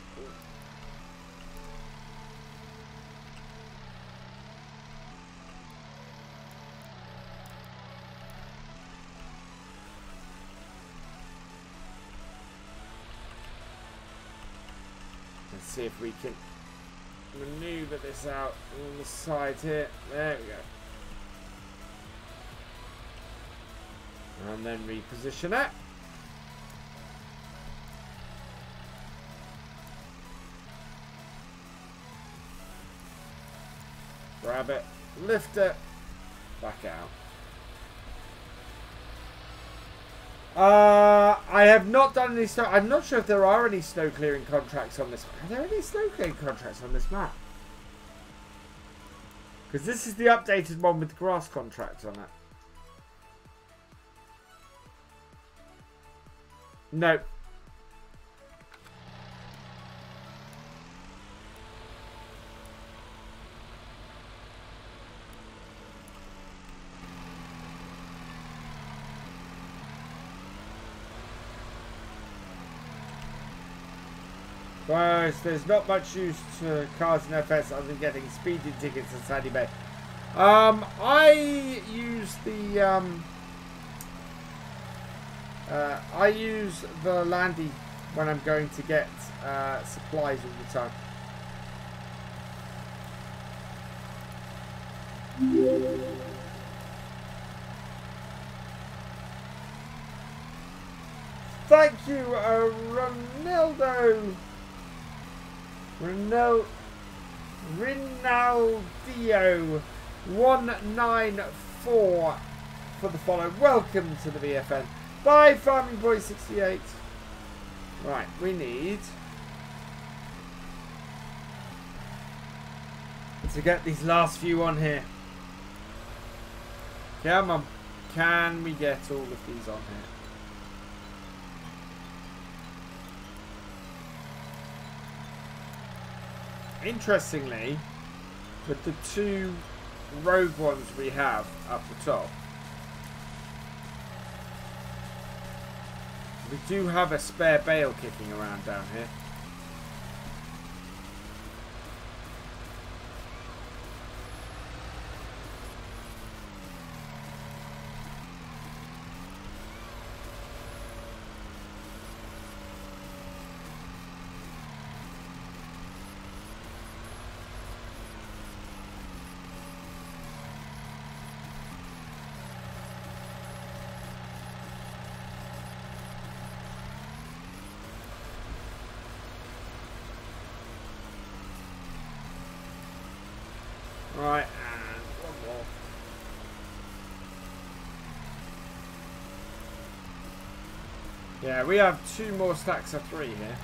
Let's see if we can maneuver this out on the side here. There we go. And then reposition it. Grab it, lift it, back out. I have not done any snow. I'm not sure if there are any snow clearing contracts on this. Are there any snow clearing contracts on this map? Because this is the updated one with grass contracts on it. No. Whereas there's not much use to cars in FS other than getting speeding tickets in Sandy Bay. I use the Landy when I'm going to get supplies all the time. Thank you, Ronaldo. Rinaldio 194 for the follow. Welcome to the VFN. Bye, Farming Boy 68. Right, we need to get these last few on here. Come on. Can we get all of these on here? Interestingly, with the two rogue ones we have up the top, we do have a spare bale kicking around down here. Right, and one more. Yeah, we have two more stacks of 3 here.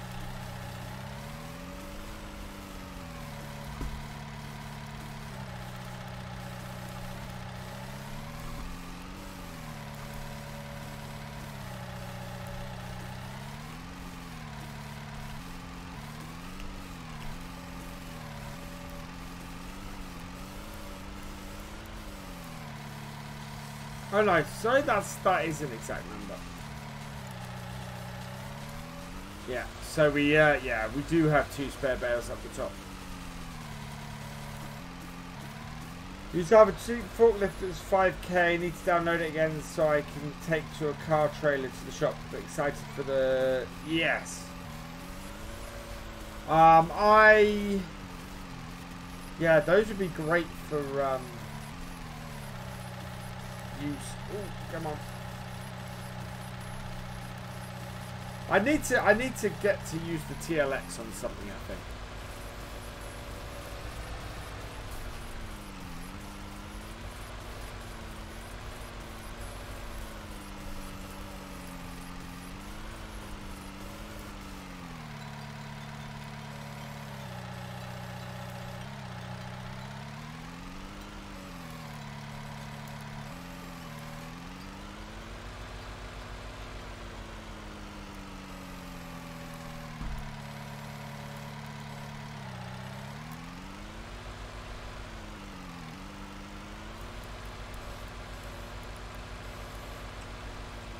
Oh no, sorry, that is an exact number. Yeah, so we do have 2 spare bales up the top. Used to have a cheap forklift that was 5k. Need to download it again so I can take to a car trailer to the shop. But excited for the yes. Yeah, those would be great for use. Oh, come on. I need to get to use the TLX on something, I think.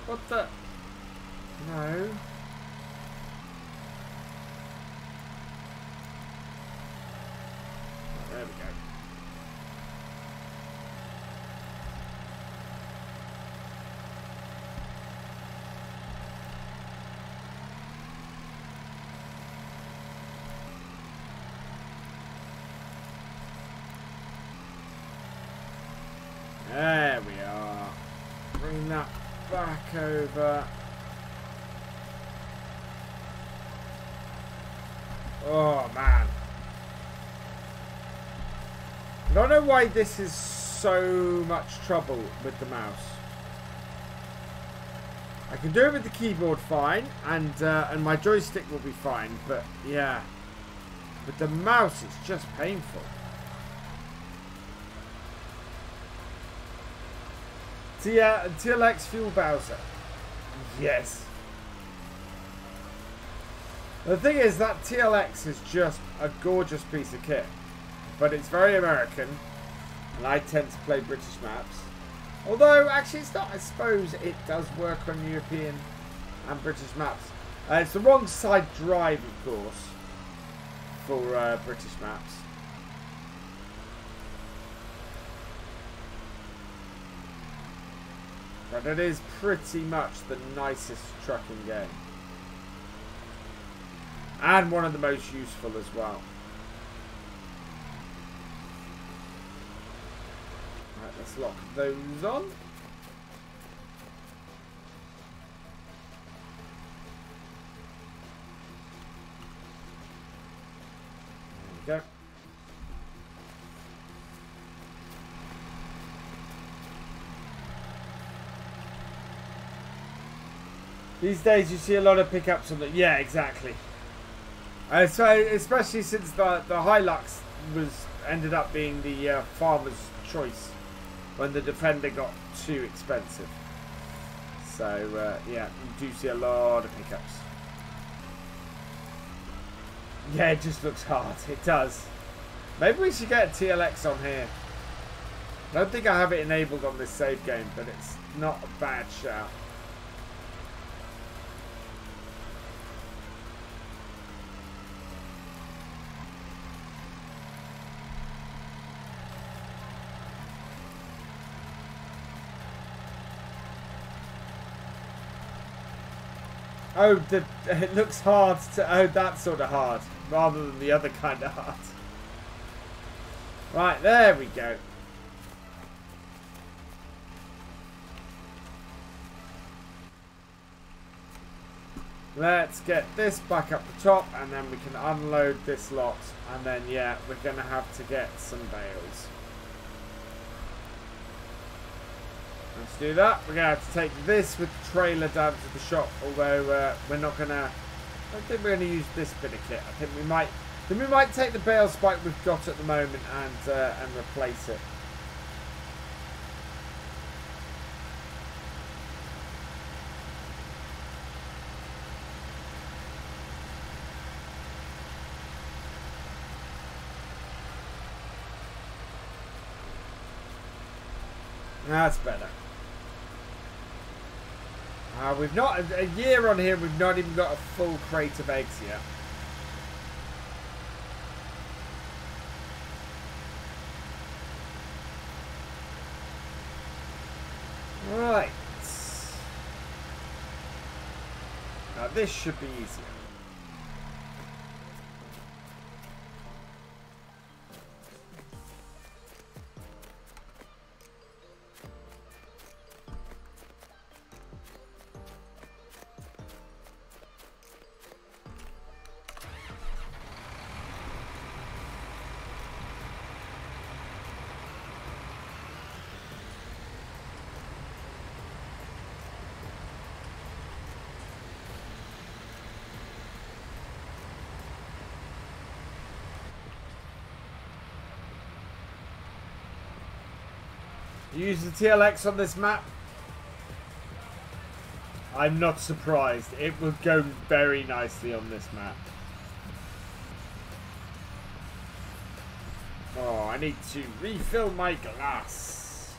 What the? No. Oh, there we go. that back over. Oh man. I don't know why this is so much trouble with the mouse. I can do it with the keyboard fine, and my joystick will be fine, but yeah. With the mouse, it's just painful. TLX Fuel Bowser. Yes. The thing is that TLX is just a gorgeous piece of kit. But it's very American. And I tend to play British maps. Although, actually it's not. I suppose it does work on European and British maps. It's the wrong side drive, of course. For British maps. But it is pretty much the nicest truck in game. And one of the most useful as well. Right, let's lock those on. There we go. These days you see a lot of pickups on the... Yeah, exactly. So especially since the Hilux ended up being the farmer's choice when the Defender got too expensive. So, yeah, you do see a lot of pickups. Yeah, it just looks hard. It does. Maybe we should get a TLX on here. I don't think I have it enabled on this save game, but it's not a bad shout. Oh, it looks hard to... Oh, that sort of hard. Rather than the other kind of hard. Right, there we go. Let's get this back up the top. And then we can unload this lot. And then, yeah, we're going to have to get some bales. Let's do that. We're going to have to take this with the trailer down to the shop, although we're not going to... I don't think we're going to use this bit of kit. I think we might take the bale spike we've got at the moment and replace it. That's better. We've not, a year on here, we've not even got a full crate of eggs yet. Right. Now this should be easier. Use the TLX on this map. I'm not surprised. It would go very nicely on this map. Oh, I need to refill my glass.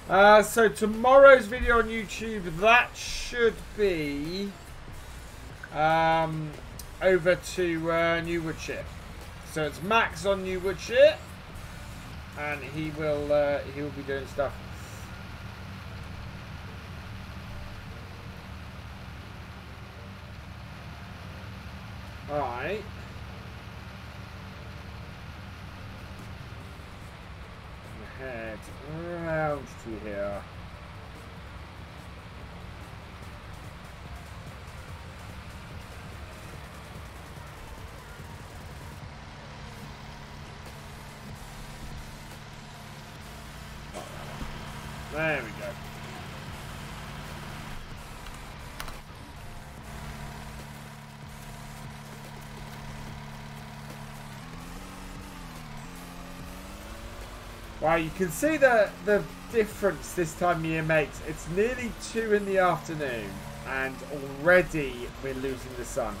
So tomorrow's video on YouTube, that should be over to New Woodshire. So it's Max on New Woodshire, and he will be doing stuff. All right. head round to here. There we go. Wow, you can see the difference this time of year makes. It's nearly 2 in the afternoon and already we're losing the sun.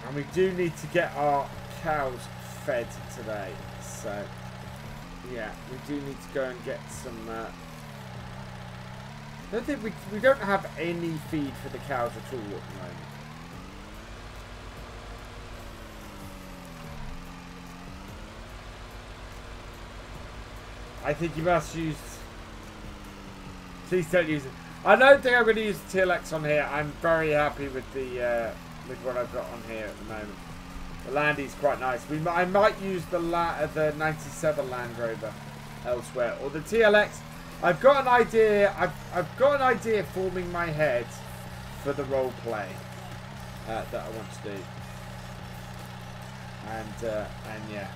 And we do need to get our cows fed today. So, yeah, we do need to go and get some... I don't think we don't have any feed for the cows at all at the moment. I think you must use... Please don't use it. I don't think I'm going to use the TLX on here. I'm very happy with the with what I've got on here at the moment. The Landy's quite nice. I might use the 97 Land Rover elsewhere, or the TLX. I've got an idea. I've got an idea forming my head for the role play that I want to do, and yeah.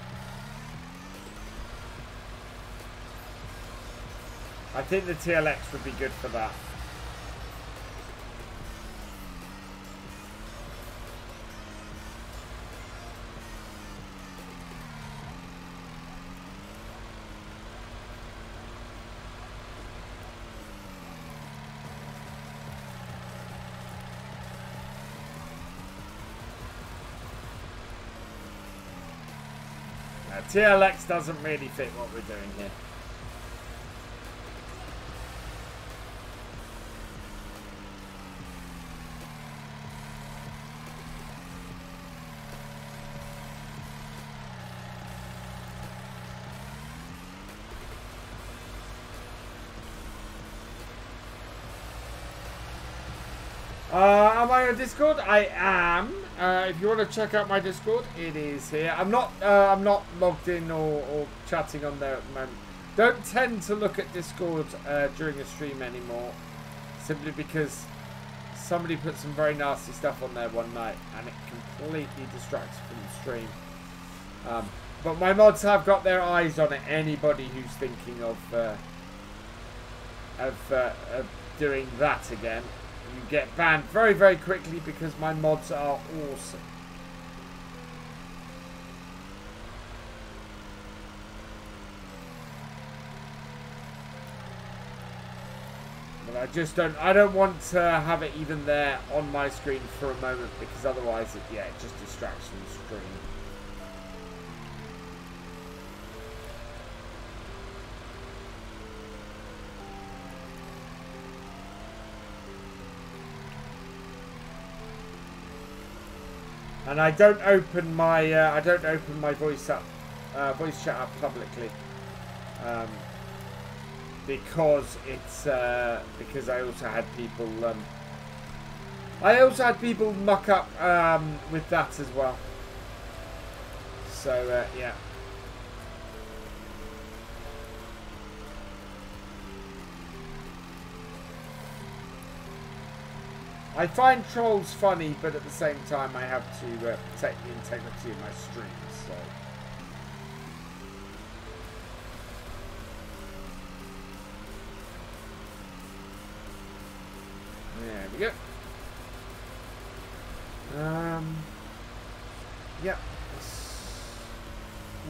I think the TLX would be good for that. TLX doesn't really fit what we're doing here. Am I on Discord? I am. If you want to check out my Discord, it is here. I'm not logged in or chatting on there at the moment. Don't tend to look at Discord during a stream anymore, simply because somebody put some very nasty stuff on there one night and it completely distracts from the stream. But my mods have got their eyes on it. Anybody who's thinking of doing that again, you get banned very, very quickly because my mods are awesome. But I don't want to have it even there on my screen for a moment, because otherwise it just distracts from the screen. And I don't open my voice chat up publicly, because it's because I also had people muck up with that as well. So yeah. I find trolls funny, but at the same time I have to protect the integrity of my streams, so... There we go. Yep.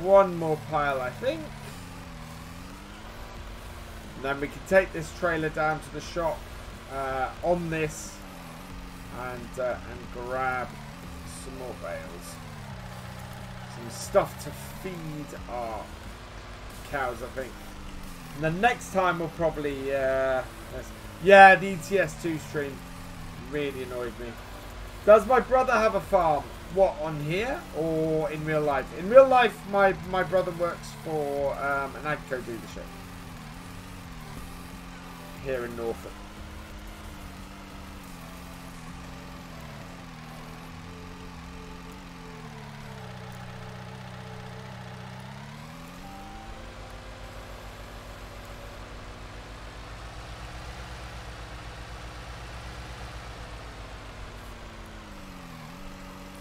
One more pile, I think. And then we can take this trailer down to the shop on this. And grab some more bales, some stuff to feed our cows, I think. And the next time we'll probably yeah, the ETS2 stream really annoyed me. Does my brother have a farm? What, on here or in real life? In real life, my brother works for an agco dealership here in Norfolk.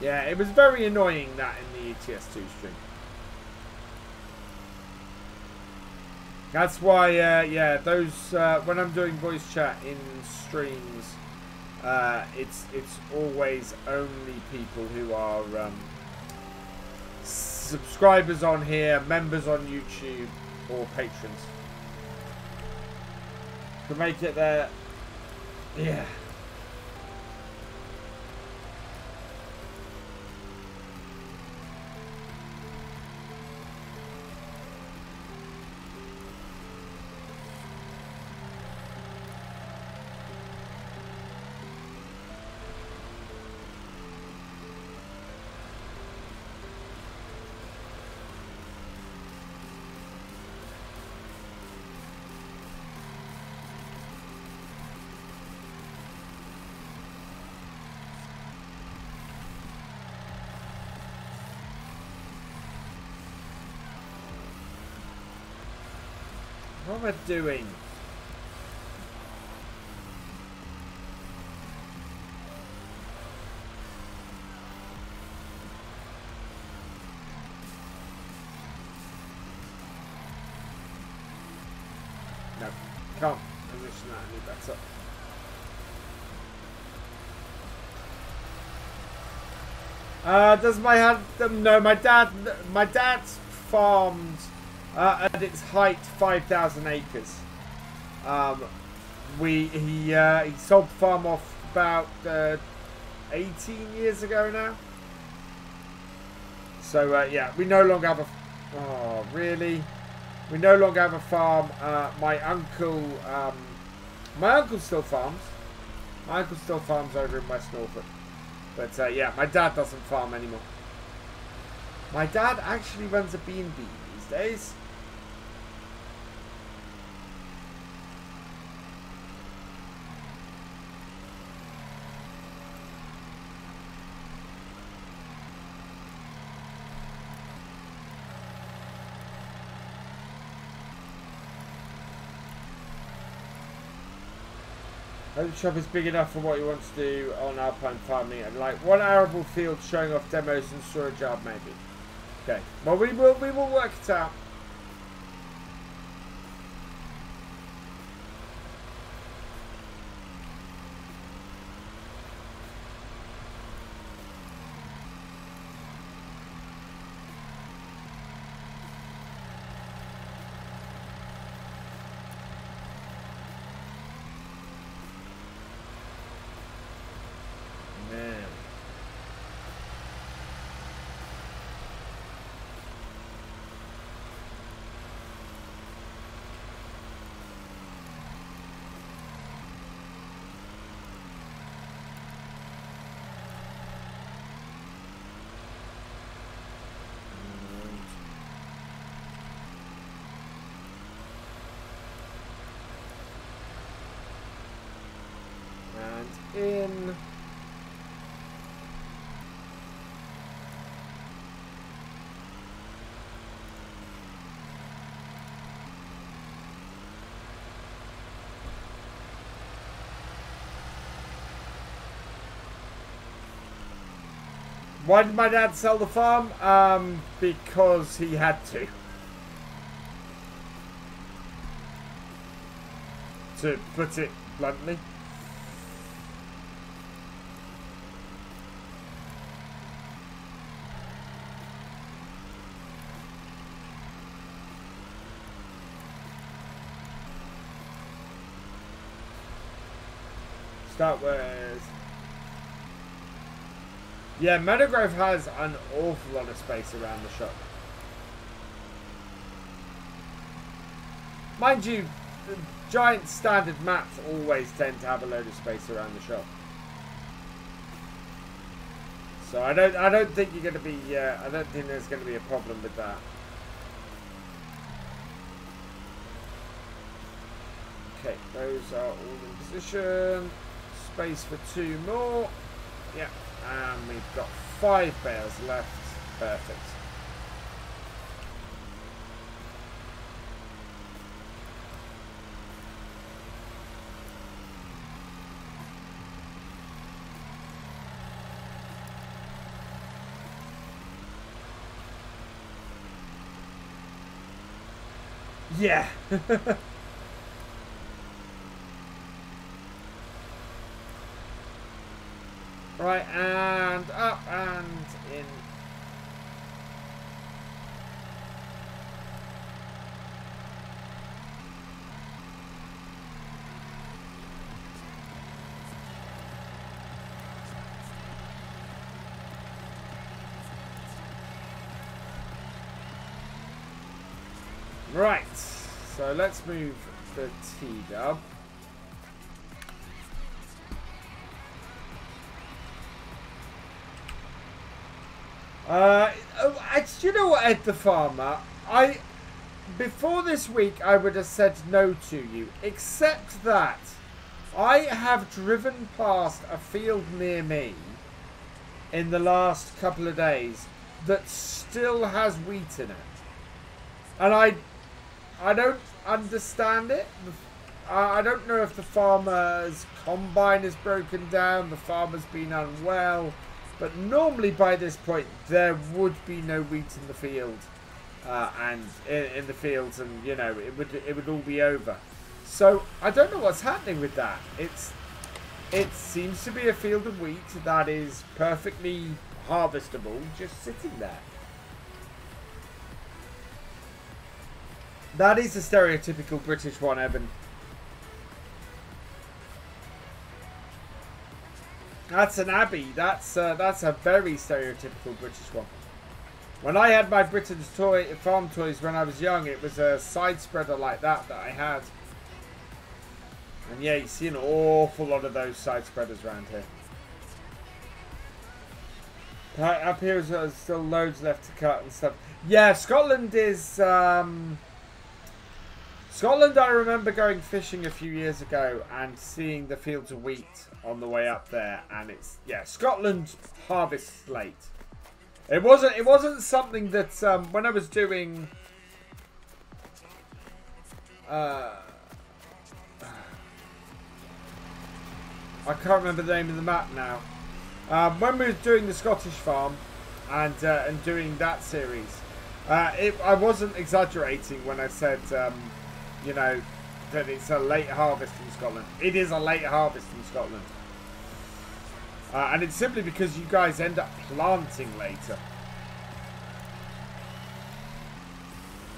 Yeah, it was very annoying that in the ETS2 stream. That's why, yeah, those when I'm doing voice chat in streams, it's always only people who are subscribers on here, members on YouTube, or patrons. To make it there, yeah. What am I doing? No, can't position that any better. Does my hand? No, my dad's farmed at its height 5,000 acres. He sold the farm off about 18 years ago now. So yeah, we no longer have a. Oh really? We no longer have a farm. My uncle still farms. My uncle still farms over in West Norfolk. But yeah, my dad doesn't farm anymore. My dad actually runs a B&B these days. The shop is big enough for what you want to do on alpine farming, and like one arable field showing off demos and storage yard maybe. Okay, well we will work it out. In why did my dad sell the farm? Because he had to. To put it bluntly. Start with... Yeah, Meadowgrove has an awful lot of space around the shop. Mind you, the giant standard maps always tend to have a load of space around the shop. So I don't think you're going to be I don't think there's going to be a problem with that. Okay, those are all in position. Space for 2 more. Yeah, and we've got 5 bales left. Perfect. Yeah. Right, and up and in. Right, so let's move the T-dub. Do you know what, Ed the Farmer? Before this week, I would have said no to you, except that I have driven past a field near me in the last couple of days that still has wheat in it. And I don't understand it. I don't know if the farmer's combine is broken down, the farmer's been unwell, but normally by this point there would be no wheat in the field, and in the fields, and you know it would all be over. So I don't know what's happening with that. It seems to be a field of wheat that is perfectly harvestable, just sitting there. That is a stereotypical British one, Evan. That's an Abbey. That's a very stereotypical British one. When I had my Britain's farm toys when I was young, it was a side spreader like that I had. And yeah, you see an awful lot of those side spreaders around here. Up here there's still loads left to cut and stuff. Yeah, Scotland is... Scotland, I remember going fishing a few years ago and seeing the fields of wheat on the way up there, and it's, yeah, Scotland harvests late. It wasn't something that when I was doing I can't remember the name of the map now. When we were doing the Scottish farm and doing that series, I wasn't exaggerating when I said you know, that it's a late harvest in Scotland. It is a late harvest in Scotland. And it's simply because you guys end up planting later.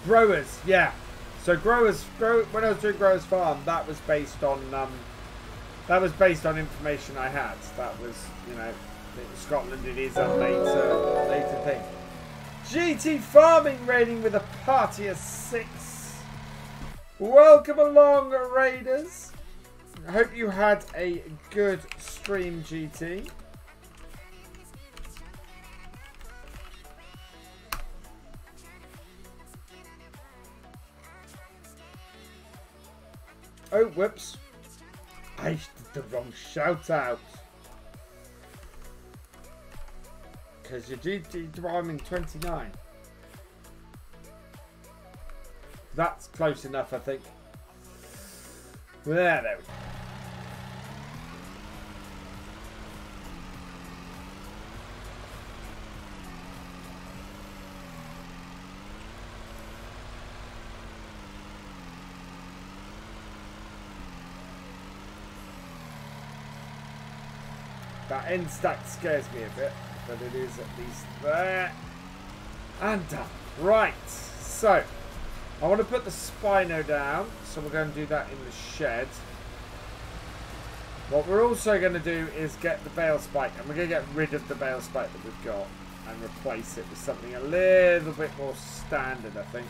Growers, yeah. So when I was doing Growers Farm, that was based on information I had. That was, you know, in Scotland it is a later thing. GTFarming raiding with a party of 6. Welcome along, Raiders. I hope you had a good stream, GT. Oh, whoops. I did the wrong shout out. Because you're GTFarming 29. That's close enough, I think. There we go. That end stack scares me a bit, but it is at least there. And done. Right, so I want to put the Spino down, so we're going to do that in the shed. What we're also going to do is get the bale spike, and we're going to get rid of the bale spike that we've got and replace it with something a little bit more standard, I think.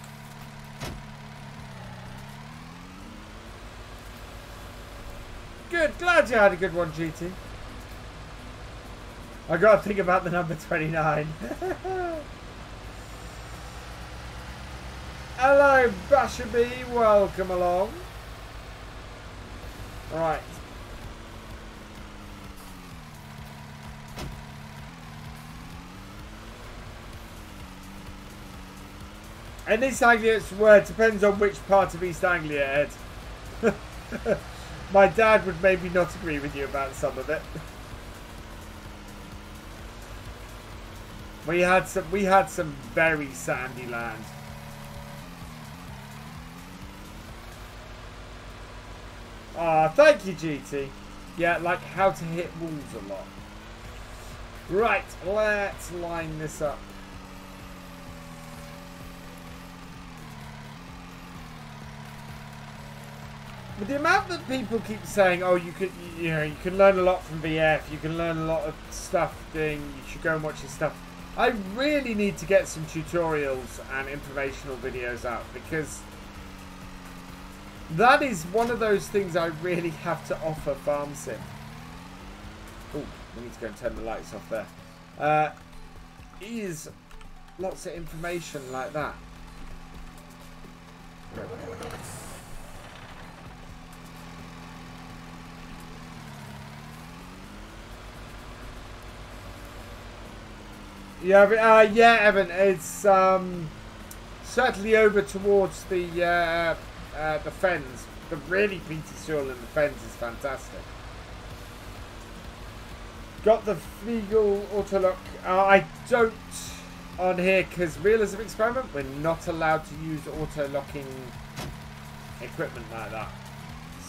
Good, glad you had a good one, GT. I got to think about the number 29. Hello, Bashaby. Welcome along. Right. And East Anglia's word depends on which part of East Anglia, Ed. My dad would maybe not agree with you about some of it. We had some very sandy land. Ah, thank you, GT. Yeah, like how to hit walls a lot. Right, let's line this up. With the amount that people keep saying, oh, you can learn a lot from VF, you can learn a lot of stuff doing, you should go and watch this stuff. I really need to get some tutorials and informational videos out, because that is one of those things I really have to offer Farm Sim. Oh, we need to go and turn the lights off there. Is lots of information like that. Yeah, Evan, it's certainly over towards the fens. The really peaty soil in the fens is fantastic. Got the Fliegel auto lock. I don't on here because Realism experiment. We're not allowed to use auto locking equipment like that,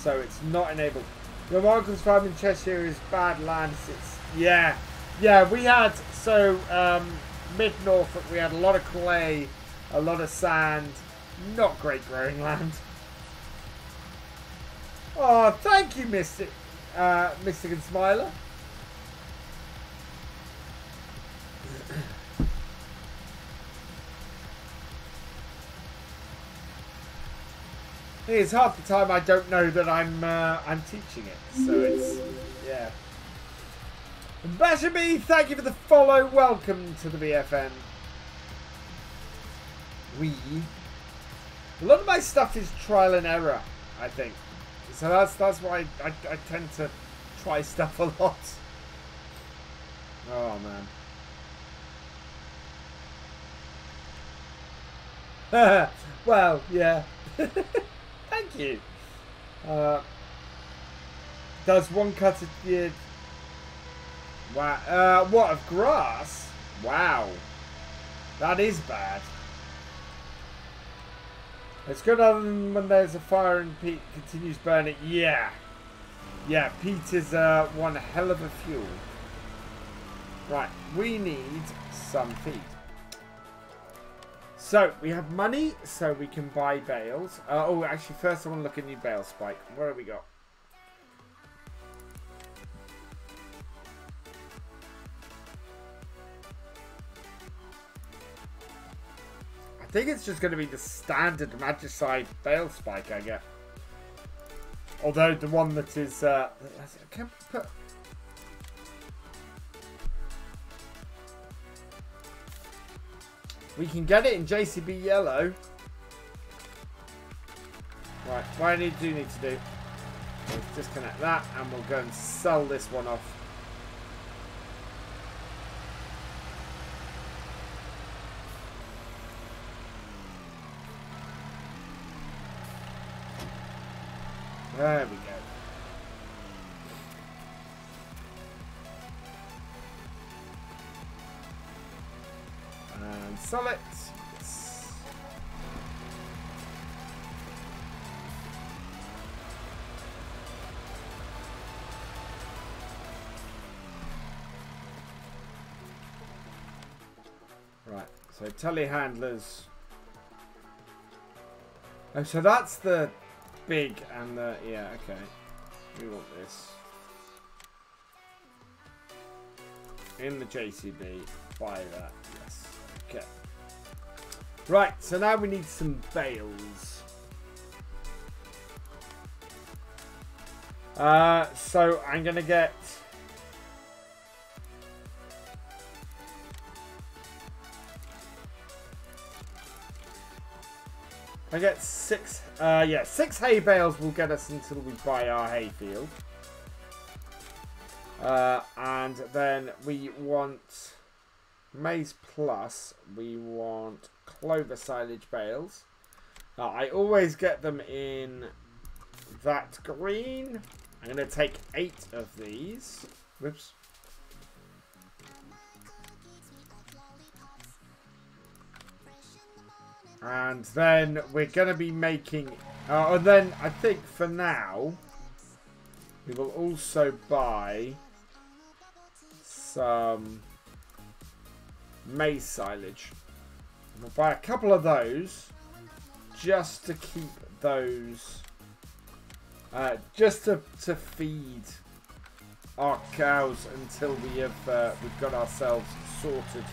so it's not enabled. The Marcus farm in Cheshire is bad land. It's yeah. We had mid Norfolk. We had a lot of clay, a lot of sand. Not great growing land. Oh, thank you, Mystic and Smiler. It's half the time I don't know that I'm teaching it, so it's yeah. Bessy Beneath, thank you for the follow. Welcome to the BFN. A lot of my stuff is trial and error, I think. So that's why I tend to try stuff a lot. Oh man. Well, yeah. Thank you. Does one cut a year? Wow. What, of grass? Wow. That is bad. It's good other than when there's a fire and peat continues burning. Yeah. Yeah, peat is one hell of a fuel. Right, we need some feed. So, we have money, so we can buy bales. Oh, actually, first I want to look at new bale spike. What have we got? I think it's just going to be the standard Magicide bale spike I get. Although the one that is... can we put... We can get it in JCB yellow. Right, what I do need to do is disconnect that and we'll go and sell this one off. There we go. And sell it. Yes. Right, so telehandlers. Oh, so that's the big and the, yeah, okay. We want this. In the JCB, buy that, yes. Okay. Right, so now we need some bales. So I'm gonna get... I get 6, yeah, 6 hay bales will get us until we buy our hay field. And then we want maize plus, we want clover silage bales. I always get them in that green. I'm going to take 8 of these. Whoops. And then we're going to be making... and then I think for now, We will also buy some maize silage. We'll buy a couple of those just to keep those, just to feed our cows until we have we've got ourselves sorted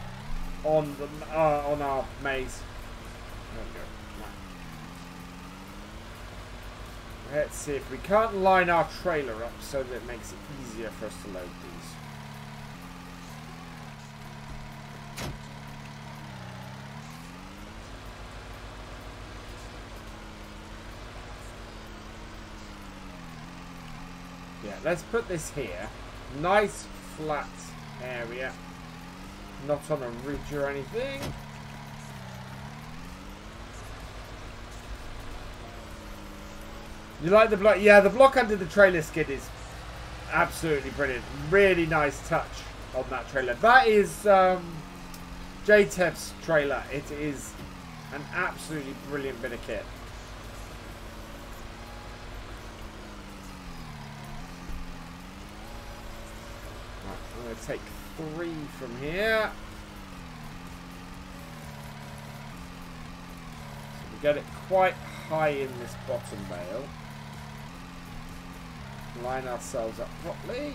on the on our maize. There we go. Let's see if we can't line our trailer up so that it makes it easier for us to load these. Yeah, let's put this here. Nice flat area. Not on a ridge or anything. You like the block? Yeah, the block under the trailer skid is absolutely brilliant. Really nice touch on that trailer. That is JTEV's trailer. It is an absolutely brilliant bit of kit. Right, I'm going to take 3 from here. So we get it quite high in this bottom bale. Line ourselves up properly.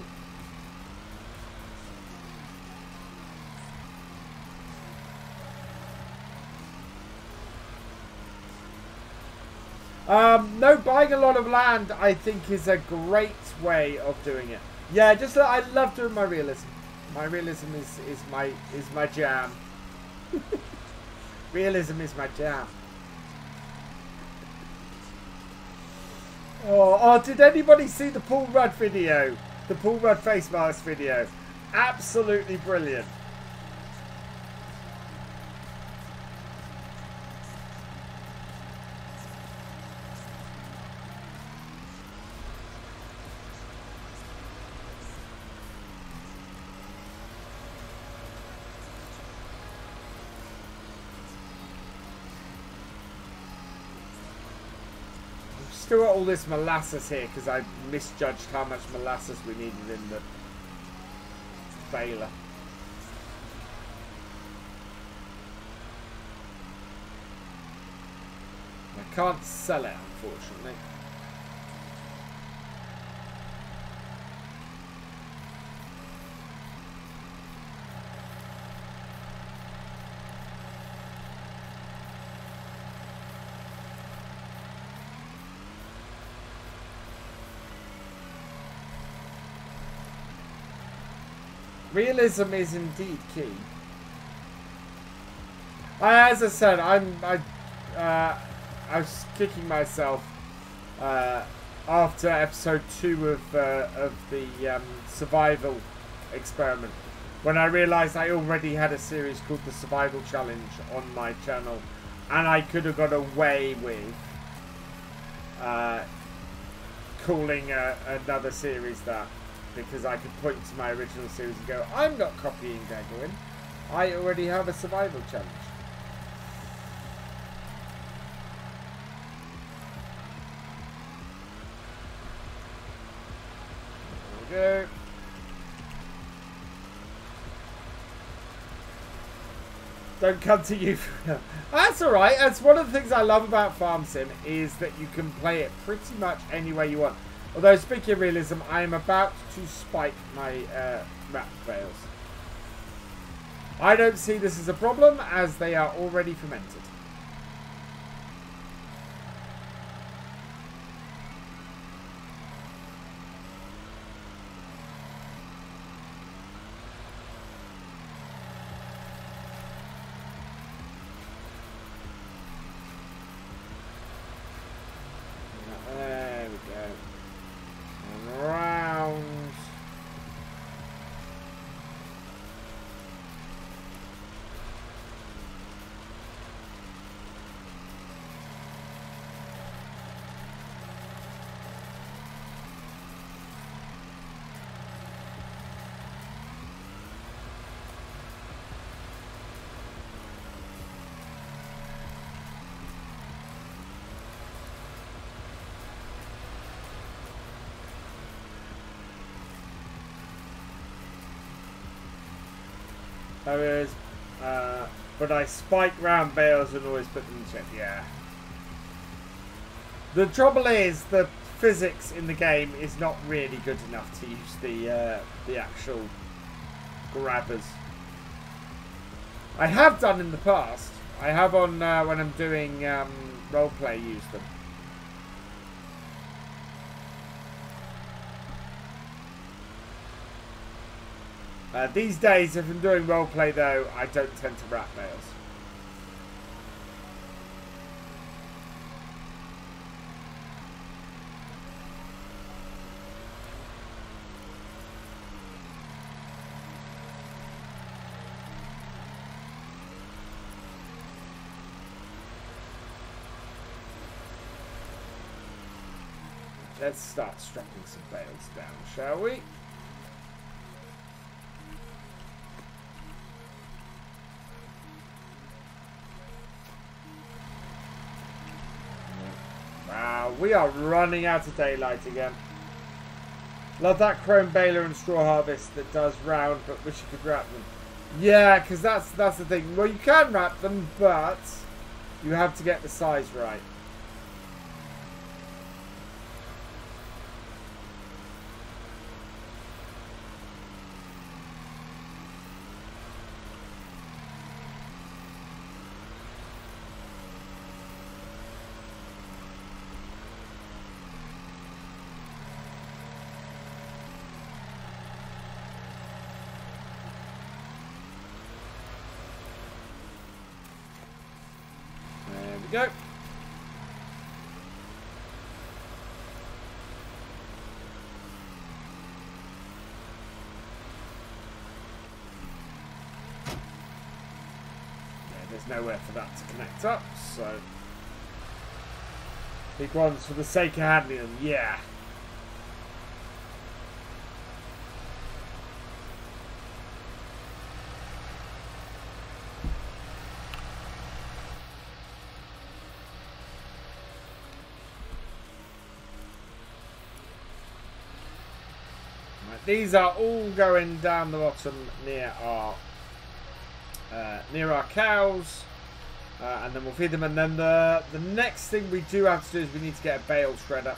No, buying a lot of land I think is a great way of doing it. Yeah, just I love doing my realism. My realism is my jam. Realism is my jam. Oh, did anybody see the Paul Rudd video? The Paul Rudd face mask video. Absolutely brilliant. Still got all this molasses here because I misjudged how much molasses we needed in the baler. I can't sell it, unfortunately. Realism is indeed key. As I said, I was kicking myself after episode 2 of the survival experiment when I realised I already had a series called the Survival Challenge on my channel, and I could have got away with calling another series that. Because I could point to my original series and go, I'm not copying Dagwin. I already have a survival challenge. There we go. Don't come to you. That's alright. That's one of the things I love about Farm Sim is that you can play it pretty much any way you want. Although, speaking of realism, I am about to spike my map bales. I don't see this as a problem, as they are already fermented. There we go. Round. There is, but I spike round bales and always put them in check. Yeah. The trouble is, the physics in the game is not really good enough to use the actual grabbers. I have done in the past. I have on when I'm doing roleplay use them. These days, if I'm doing roleplay though, I don't tend to wrap bales. Let's start strapping some bales down, shall we? Wow, we are running out of daylight again. Love that chrome baler and straw harvest that does round, but wish you could wrap them. Yeah, because that's the thing. Well, you can wrap them, but you have to get the size right. Go. Yeah, there's nowhere for that to connect up, so big ones for the sake of handling them. Yeah. These are all going down the bottom near our cows, and then we'll feed them. And then the next thing we do have to do is we need to get a bale shredder.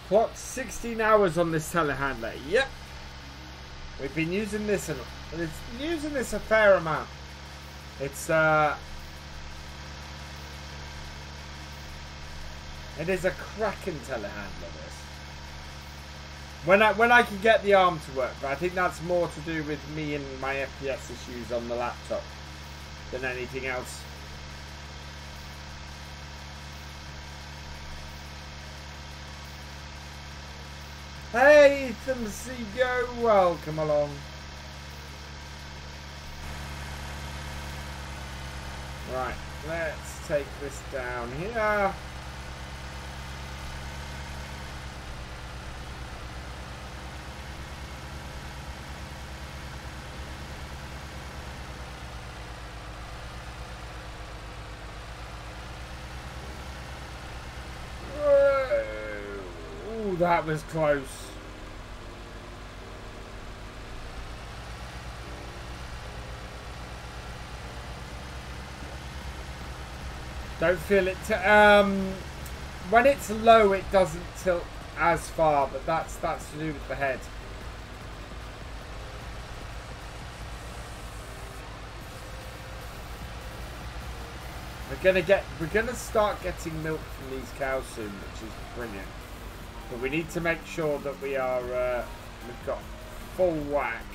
Clocked 16 hours on this telehandler. Yep. We've been using this and it's using this a fair amount. It's it is a cracking telehandler, this. When I can get the arm to work, but I think that's more to do with me and my FPS issues on the laptop than anything else. Hey, Ethan Seago, welcome along. Right, let's take this down here. Ooh, that was close. Don't feel it. When it's low, it doesn't tilt as far, but that's to do with the head. We're gonna start getting milk from these cows soon, which is brilliant. But we need to make sure that we are we've got full whack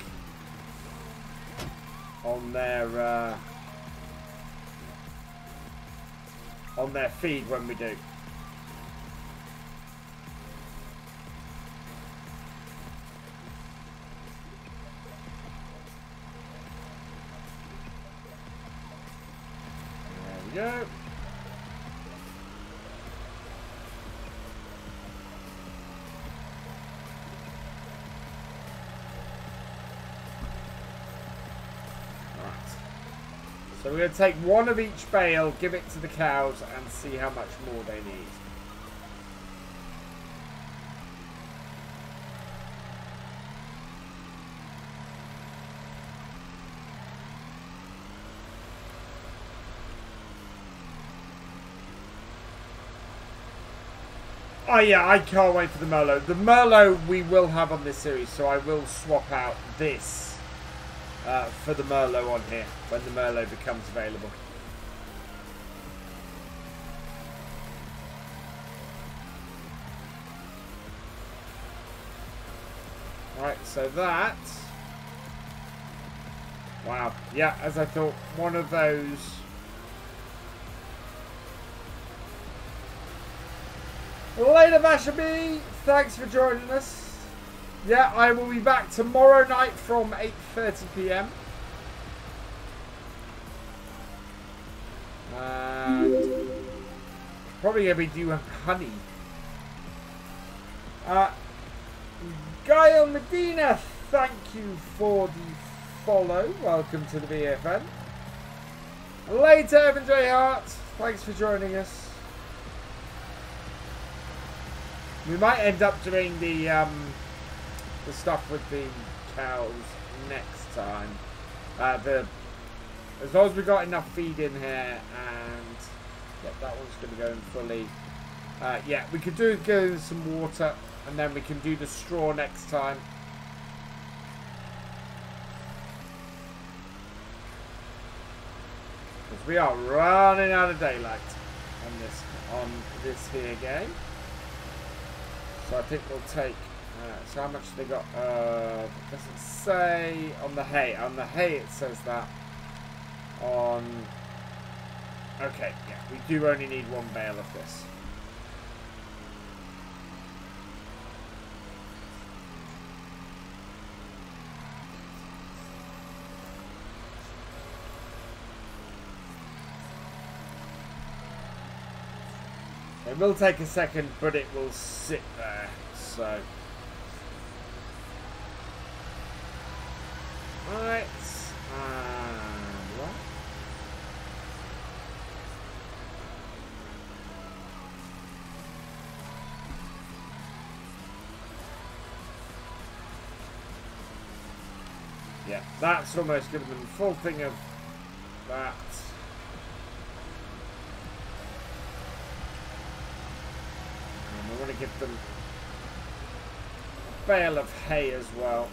on their feed when we do. we go. So we're going to take one of each bale, give it to the cows, and see how much more they need. Oh yeah, I can't wait for the Merlot. The Merlot we will have on this series, so I will swap out this for the Merlot on here when the Merlot becomes available. Right, so that... Wow, yeah, as I thought, one of those... Later, Mashaby! Thanks for joining us. Yeah, I will be back tomorrow night from 8:30 PM. And probably going to be doing honey. Gail Medina, thank you for the follow. Welcome to the BFN. Later, Evan J. Hart. Thanks for joining us. We might end up doing the stuff with the cows next time. As long as we got enough feed in here, and yep, that one's going to go in fully. Yeah, we could do go some water, and then we can do the straw next time. Because we are running out of daylight on this here game. So I think we'll take. So how much they got? It doesn't say on the hay. On the hay it says that. On. Okay, yeah, we do only need one bale of this. It will take a second, but it will sit there. So. Alright. What? Yeah, that's almost given them the full thing of that. And I want to give them a bale of hay as well.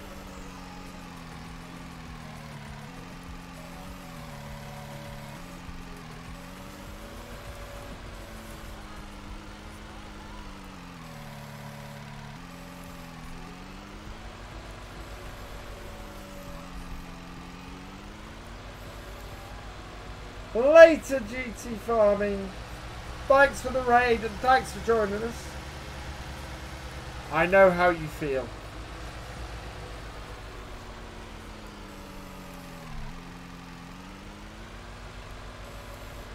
Later, GT Farming. Thanks for the raid and thanks for joining us. I know how you feel.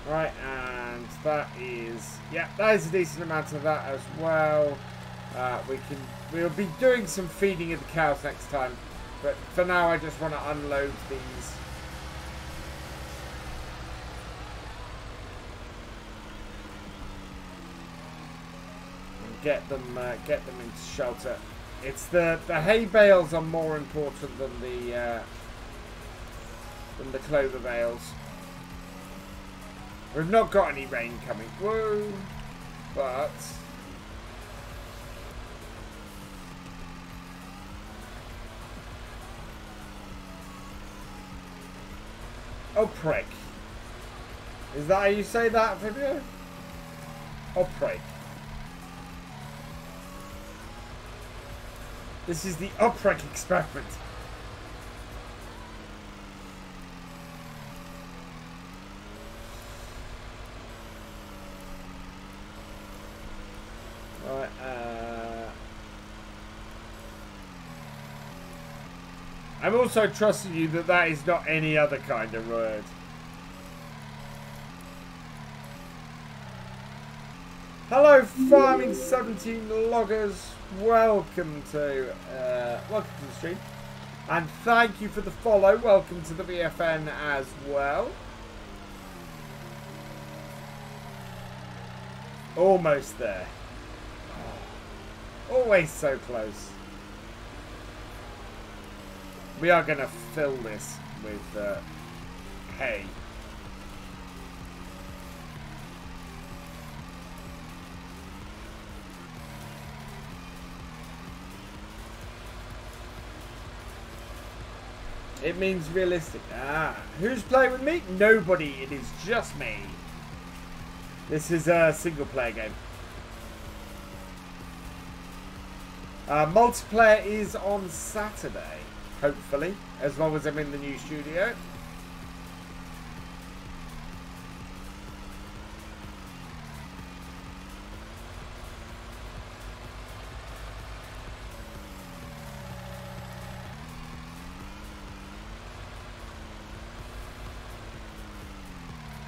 Right, and that is, yeah, that is a decent amount of that as well. We'll be doing some feeding of the cows next time, but for now I just want to unload these. Get them into shelter. It's the hay bales are more important than the clover bales. We've not got any rain coming. Whoa! But oh prick! Is that how you say that, Fabio? Oh prick! This is the upright experiment. Right, I'm also trusting you that that is not any other kind of word. Hello, Farming17 loggers. Welcome to the stream, and thank you for the follow. Welcome to the BFN as well. Almost there. Always so close. We are going to fill this with hay. It means realistic. Ah, who's playing with me? Nobody. It is just me. This is a single player game. Multiplayer is on Saturday, hopefully, as long as I'm in the new studio.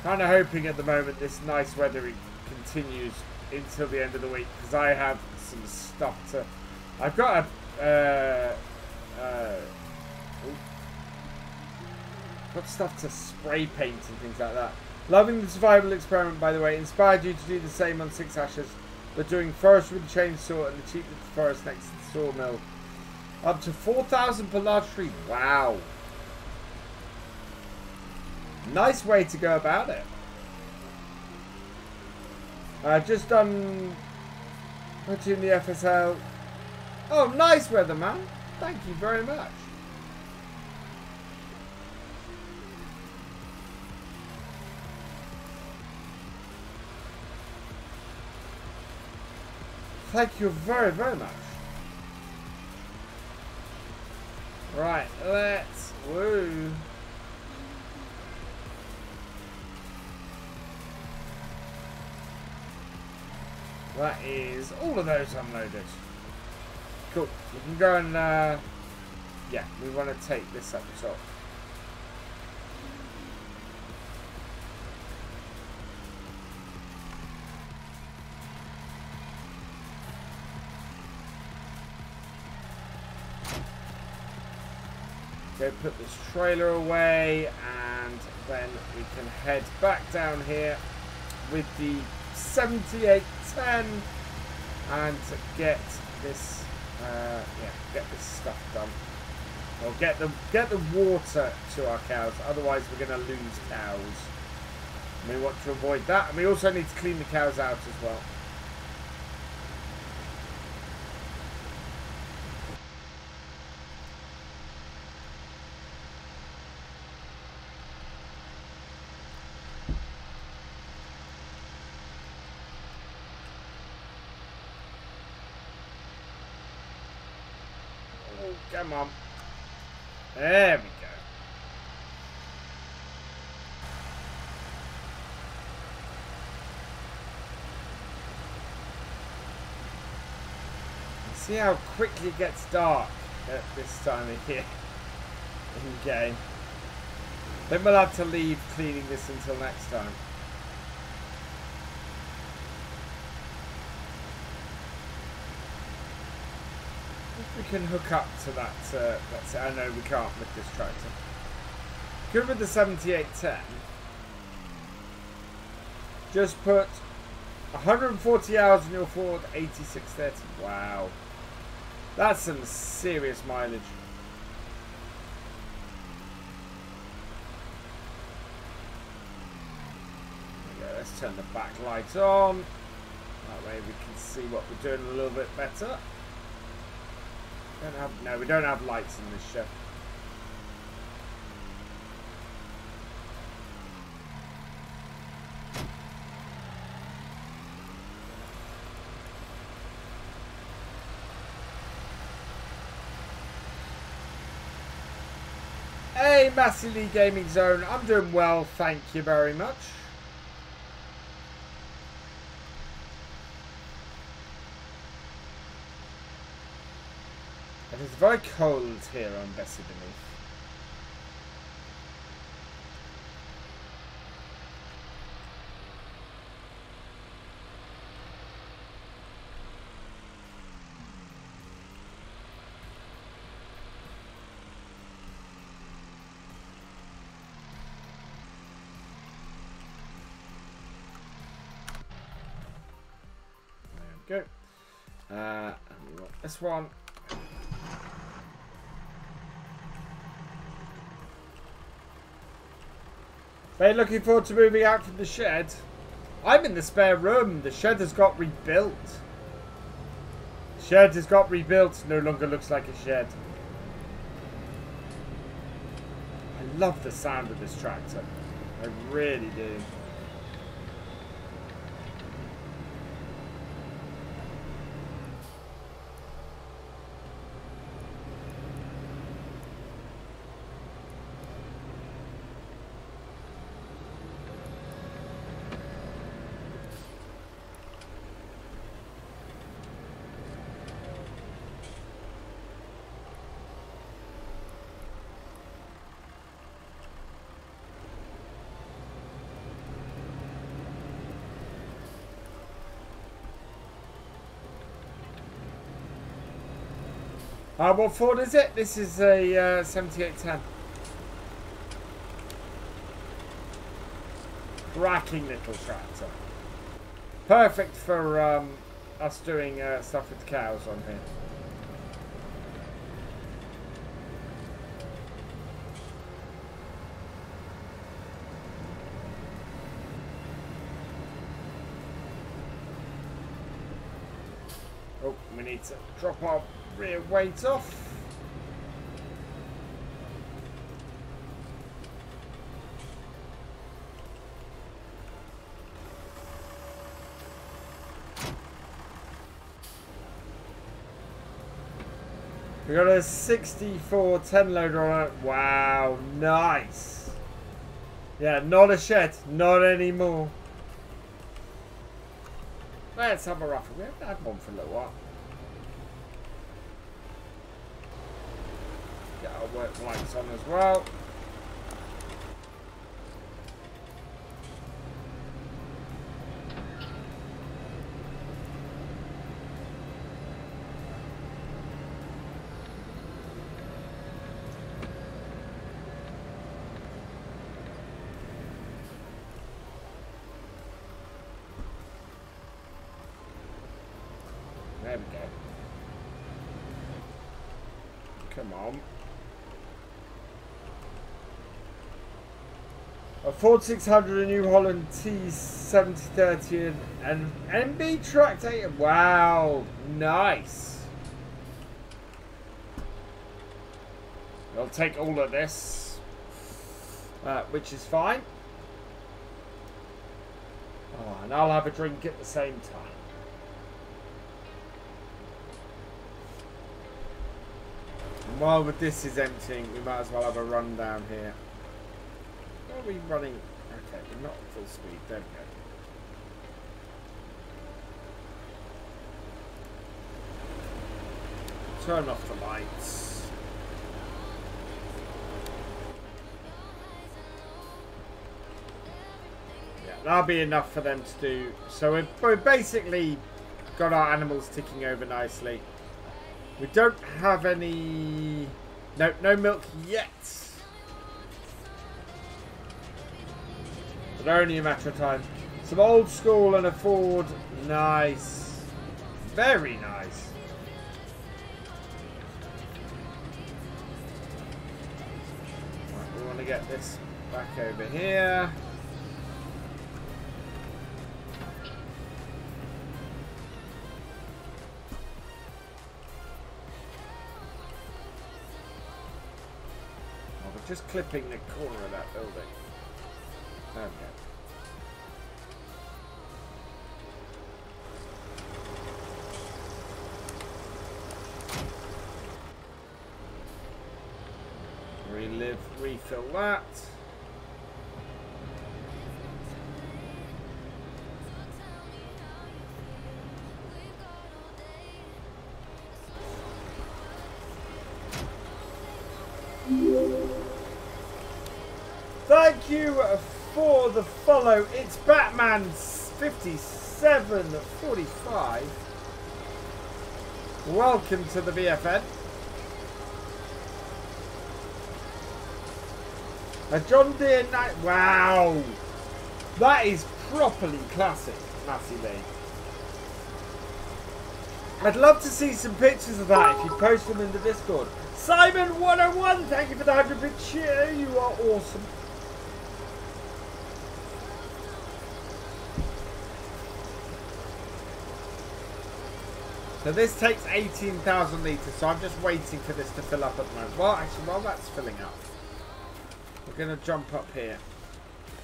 Kind of hoping at the moment this nice weather continues until the end of the week, because I have some stuff to... I've got got stuff to spray paint and things like that. Loving the survival experiment, by the way. Inspired you to do the same on 6 Ashes, but doing forest with the chainsaw and the cheap little forest next to the sawmill. Up to 4,000 per large tree. Wow. Nice way to go about it. I've just done putting the FSL. Oh, nice weather, man. Thank you very much. Thank you very, very much. Right, let's woo. That is all of those unloaded. Cool. We can go and, yeah, we want to take this up top. Go put this trailer away, and then we can head back down here with the 7810 and get this get this stuff done, or get the water to our cows. Otherwise we're going to lose cows, and we want to avoid that. And we also need to clean the cows out as well. Come on. There we go. See how quickly it gets dark at this time of year in game. Then we'll have to leave cleaning this until next time. We can hook up to that. That's it. I know we can't with this tractor. Good with the 7810. Just put 140 hours in your Ford 8630. Wow, that's some serious mileage. There we go. Let's turn the back light on. That way we can see what we're doing a little bit better. No, we don't have lights in this shed. Hey, Massively Gaming Zone. I'm doing well, thank you very much. It is very cold here on Bessy Beneath. go. And we want this one. Are you looking forward to moving out from the shed? I'm in the spare room. The shed has got rebuilt. The shed has got rebuilt. No longer looks like a shed. I love the sound of this tractor. I really do. What Ford is it? This is a 7810. Cracking little tractor. Perfect for us doing stuff with cows on here. Oh, we need to drop our rear weight off. We got a 64 10 loader on it. Wow, nice. Yeah, not a shed, not anymore. Let's have a raffle. We haven't had one for a little while. Get our work lights on as well. There we go. Come on. A Ford 600, a New Holland T7030, and MB tractor. Wow, nice. I'll take all of this, which is fine. Oh, and I'll have a drink at the same time. And while this is emptying, we might as well have a run down here. Are we running? Okay, we're not at full speed. There we go. Turn off the lights. Yeah, that'll be enough for them to do. So we've basically got our animals ticking over nicely. We don't have any... No milk yet. But only a matter of time. Some old school and a Ford. Nice. Very nice. Right, we want to get this back over here. Just clipping the corner of that building. Okay. Refill that. Thank you for the follow. It's Batman 5745. Welcome to the VFN. A John Deere night. Wow, that is properly classic, Massey Lee. I'd love to see some pictures of that if you post them in the Discord. Simon101, thank you for the 100-bit cheer. You are awesome. So this takes 18,000 litres, so I'm just waiting for this to fill up at the moment. Well, actually, while that's filling up, we're going to jump up here.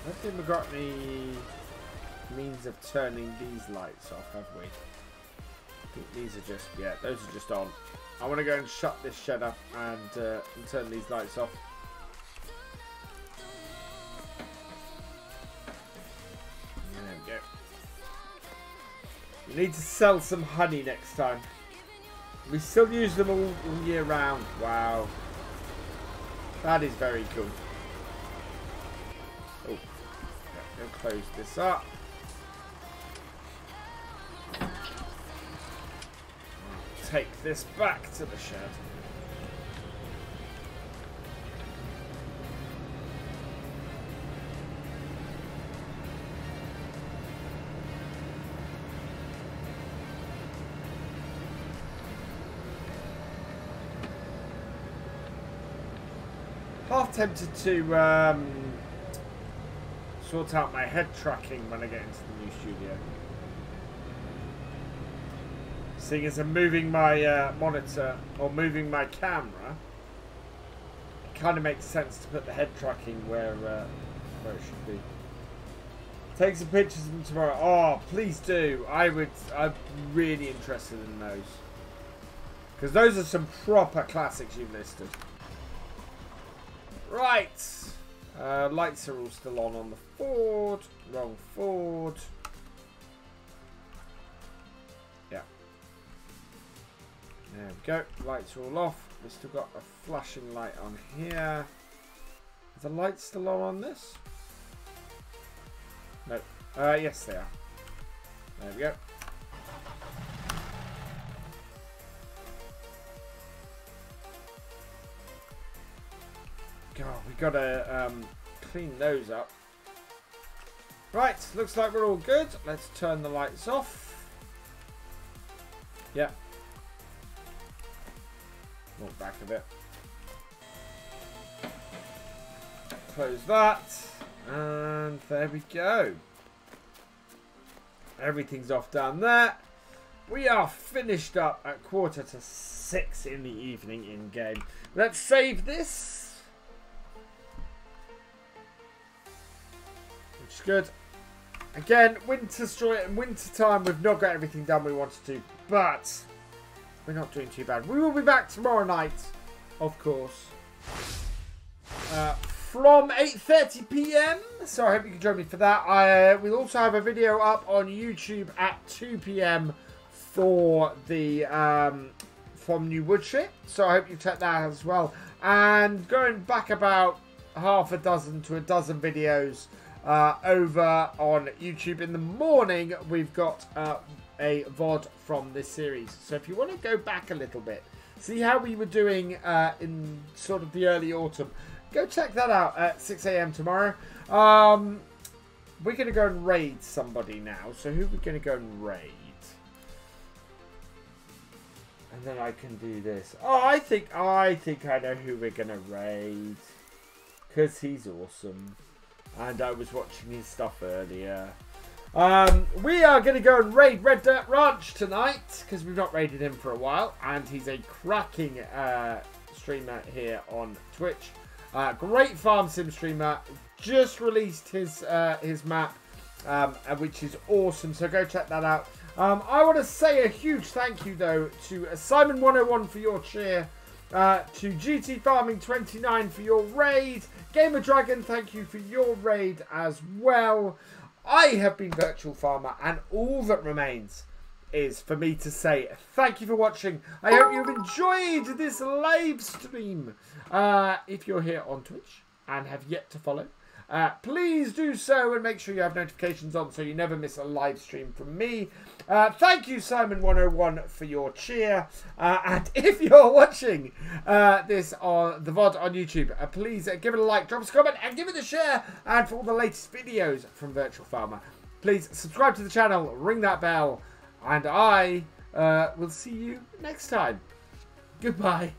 I don't think we've got any means of turning these lights off, have we? I think these are just, yeah, those are just on. I want to go and shut this shed up and turn these lights off. There we go. We need to sell some honey next time. We still use them all year round. Wow. That is very cool. Oh, go close this up. Take this back to the shed. Half tempted to sort out my head tracking when I get into the new studio. Seeing as I'm moving my monitor or moving my camera, it kind of makes sense to put the head tracking where it should be. Take some pictures of them tomorrow. Oh, please do. I'm really interested in those. Because those are some proper classics you've listed. Right. Lights are all still on the Ford. Wrong Ford. Yeah. There we go. Lights are all off. We've still got a flashing light on here. Are the lights still on this? No. Yes, they are. There we go. God, we gotta clean those up. Right, looks like we're all good. Let's turn the lights off. Yeah. Walk back a bit. Close that. And there we go. Everything's off down there. We are finished up at 5:45 in the evening in game. Let's save this. Which is good. Again, winter time, we've not got everything done we wanted to, but we're not doing too bad. We will be back tomorrow night, of course, from 8:30 PM. So I hope you can join me for that. We'll also have a video up on YouTube at 2 PM for the from New Woodship. So I hope you check that out as well. And going back about half a dozen to a dozen videos over on YouTube in the morning, we've got a VOD from this series. So if you want to go back a little bit, see how we were doing in sort of the early autumn, go check that out at 6 AM tomorrow. We're going to go and raid somebody now. So who are we going to go and raid? And then I can do this. Oh, I think I know who we're going to raid. Because he's awesome. And I was watching his stuff earlier. We are going to go and raid Red Dirt Ranch tonight, because we've not raided him for a while. And he's a cracking streamer here on Twitch. Great farm sim streamer. Just released his map, which is awesome. So go check that out. I want to say a huge thank you, though, to Simon101 for your cheer. To GTFarming for your raid. Gamer Dragon, thank you for your raid as well. I have been Virtual Farmer, and all that remains is for me to say thank you for watching. I hope you've enjoyed this live stream. If you're here on Twitch and have yet to follow, please do so and make sure you have notifications on so you never miss a live stream from me. Thank you, Simon101, for your cheer. And if you're watching this on the VOD on YouTube, please give it a like, drop us a comment, and give it a share. And for all the latest videos from Virtual Farmer, please subscribe to the channel, ring that bell, and I We'll see you next time. Goodbye.